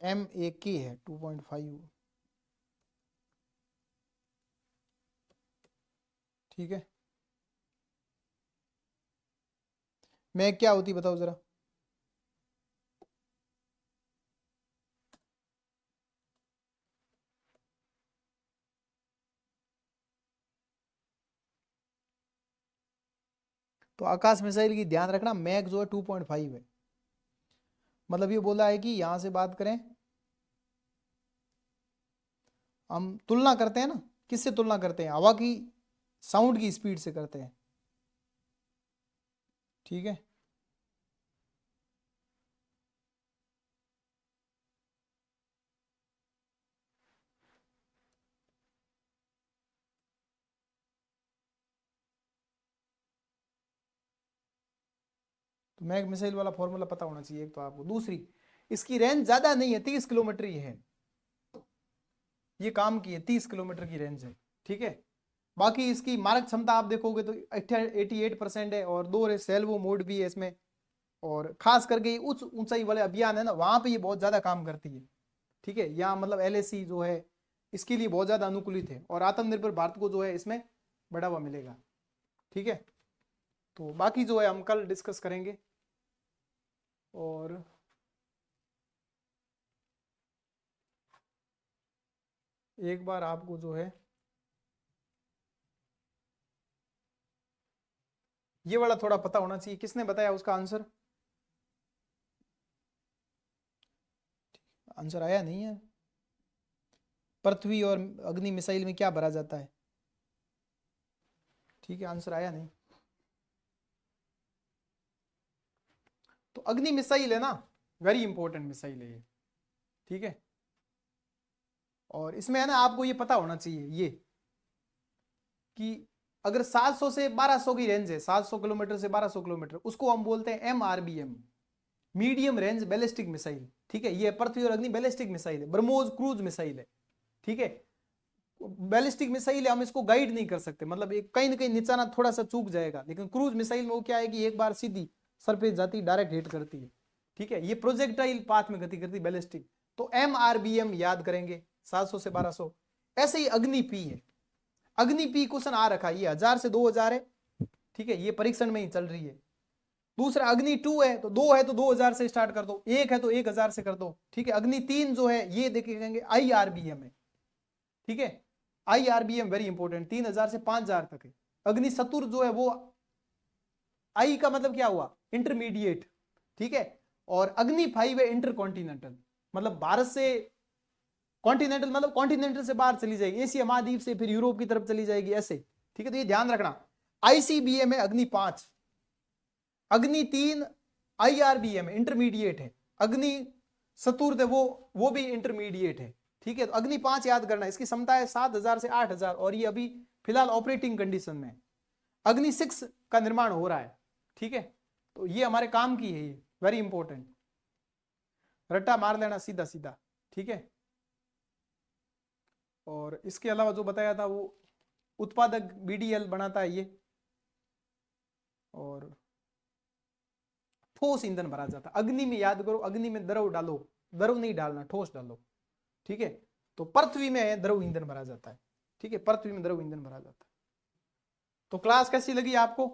MAK है 2.5, ठीक है। मैं क्या होती बताओ जरा। तो आकाश मिसाइल की ध्यान रखना मैक जो है 2.5 है। मतलब ये बोला है कि यहां से बात करें, हम तुलना करते हैं ना, किससे तुलना करते हैं, हवा की साउंड की स्पीड से करते हैं, ठीक है। तो मैक मिसाइल वाला फॉर्मूला पता होना चाहिए एक तो आपको। दूसरी, इसकी रेंज ज्यादा नहीं है, 30 किलोमीटर ही है, ये काम की है, 30 किलोमीटर की रेंज है, ठीक है। बाकी इसकी मारक क्षमता आप देखोगे तो 88% है, और 2 सेल्वो मोड भी है इसमें। और खास करके उच्च ऊंचाई वाले अभियान है ना, वहां पे ये बहुत ज्यादा काम करती है, ठीक है। यहाँ मतलब LAC जो है इसके लिए बहुत ज्यादा अनुकूलित है, और आत्मनिर्भर भारत को जो है इसमें बढ़ावा मिलेगा, ठीक है। तो बाकी जो है हम कल डिस्कस करेंगे। और एक बार आपको जो है ये वाला थोड़ा पता होना चाहिए, किसने बताया उसका आंसर, आंसर आया नहीं है। पृथ्वी और अग्नि मिसाइल में क्या भरा जाता है, ठीक है, आंसर आया नहीं। तो अग्नि मिसाइल है ना, वेरी इंपॉर्टेंट मिसाइल है ये, ठीक है। और इसमें है ना आपको ये पता होना चाहिए ये कि अगर 700 से 1200 की रेंज है, 700 किलोमीटर से 1200 किलोमीटर, उसको हम बोलते हैं MRBM, medium range ballistic missile, ठीक है। ये पृथ्वी और अग्नि बैलिस्टिक मिसाइल है, ब्रह्मोस क्रूज मिसाइल है, ठीक है। बैलिस्टिक मिसाइल है, हम इसको गाइड नहीं कर सकते, मतलब एक कहीं ना कहीं निशाना थोड़ा सा चूक जाएगा, लेकिन क्रूज मिसाइल में वो क्या है कि एक बार सीधी सरफेस जाती, डायरेक्ट हिट करती है, ठीक है। ये प्रोजेक्टाइल पाथ में गति करती बैलिस्टिक। तो MRBM याद करेंगे 700 से 1200। ऐसे ही अग्नि पी है, अग्नि पी क्वेश्चन आ रखा है, ये 1000 से 2000 है, ठीक है, ये परीक्षण में ही चल रही है। दूसरा अग्नि 2 है, तो 2 है तो 2000 से स्टार्ट कर दो, 1 है तो 1000 से कर दो, ठीक है। अग्नि 3 जो है ये देखेंगे IRBM है, ठीक है। IRBM वेरी इंपॉर्टेंट, 3000 से 5000 तक है। अग्नि चतुर जो है वो, आई का मतलब क्या हुआ, इंटरमीडिएट, ठीक है। और अग्नि 5 है इंटर कॉन्टिनेंटल, मतलब भारत से कॉन्टिनेंटल, मतलब कॉन्टिनेंटल से बाहर चली जाएगी, एशिया महाद्वीप से फिर यूरोप की तरफ चली जाएगी, ऐसे, ठीक है। तो ये ध्यान रखना। ICBM है अग्नि 5, अग्नि 3 IRBM है, इंटरमीडिएट है। अग्नि चतुर्थ है वो भी इंटरमीडिएट है, ठीक है। तो अग्नि 5 याद करना, इसकी क्षमता है 7000 से 8000, और ये अभी फिलहाल ऑपरेटिंग कंडीशन में है। अग्नि 6 का निर्माण हो रहा है, ठीक है। तो ये हमारे काम की है, ये वेरी इंपॉर्टेंट, रट्टा मार लेना सीधा सीधा, ठीक है। और इसके अलावा जो बताया था वो उत्पादक BDL बनाता है ये, और ठोस ईंधन भरा जाता है अग्नि में, याद करो अग्नि में द्रव डालो, द्रव नहीं डालना, ठोस डालो, ठीक है। तो पृथ्वी में द्रव ईंधन भरा जाता है, ठीक है, पृथ्वी में द्रव ईंधन भरा जाता है। तो क्लास कैसी लगी आपको,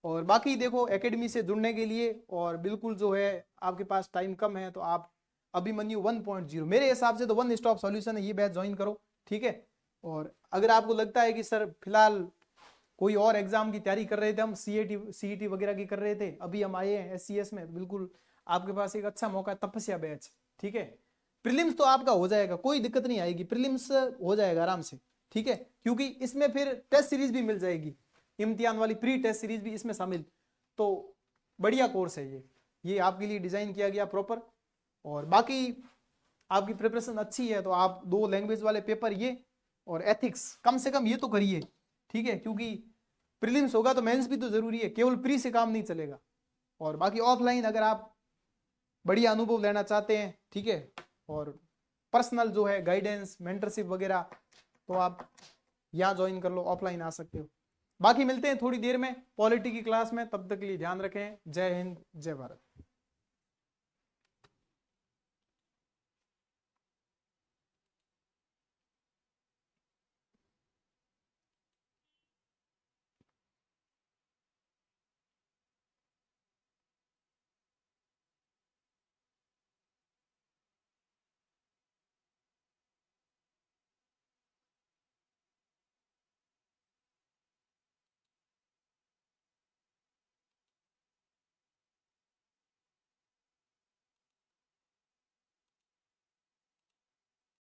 और बाकी देखो एकेडमी से जुड़ने के लिए, और बिल्कुल जो है आपके पास टाइम कम है, तो आप अभिमन्यु 1.0 मेरे हिसाब से तो वन स्टॉप सॉल्यूशन है, ये बैच ज्वाइन करो, ठीक है। और अगर आपको लगता है कि सर फिलहाल कोई और एग्जाम की तैयारी कर रहे थे, हम CET वगैरह की कर रहे थे, अभी हम आए हैं SCS में, बिल्कुल आपके पास एक अच्छा मौका है, तपस्या बैच, ठीक है। प्रीलिम्स तो आपका हो जाएगा, कोई दिक्कत नहीं आएगी, प्रीलिम्स हो जाएगा आराम से, ठीक है, क्योंकि इसमें फिर टेस्ट सीरीज भी मिल जाएगी, इम्तिहान वाली प्री टेस्ट सीरीज भी इसमें शामिल। तो बढ़िया कोर्स है ये आपके लिए डिजाइन किया गया प्रॉपर। और बाकी आपकी प्रिपरेशन अच्छी है तो आप 2 लैंग्वेज वाले पेपर ये और एथिक्स कम से कम ये तो करिए, ठीक है, क्योंकि प्रीलिम्स होगा तो मेंस भी तो जरूरी है, केवल प्री से काम नहीं चलेगा। और बाकी ऑफलाइन अगर आप बढ़िया अनुभव लेना चाहते हैं, ठीक है, और पर्सनल जो है गाइडेंस मेंटरशिप वगैरह, तो आप यहाँ ज्वाइन कर लो, ऑफलाइन आ सकते हो। बाकी मिलते हैं थोड़ी देर में पॉलिटी की क्लास में, तब तक के लिए ध्यान रखें। जय हिंद, जय भारत।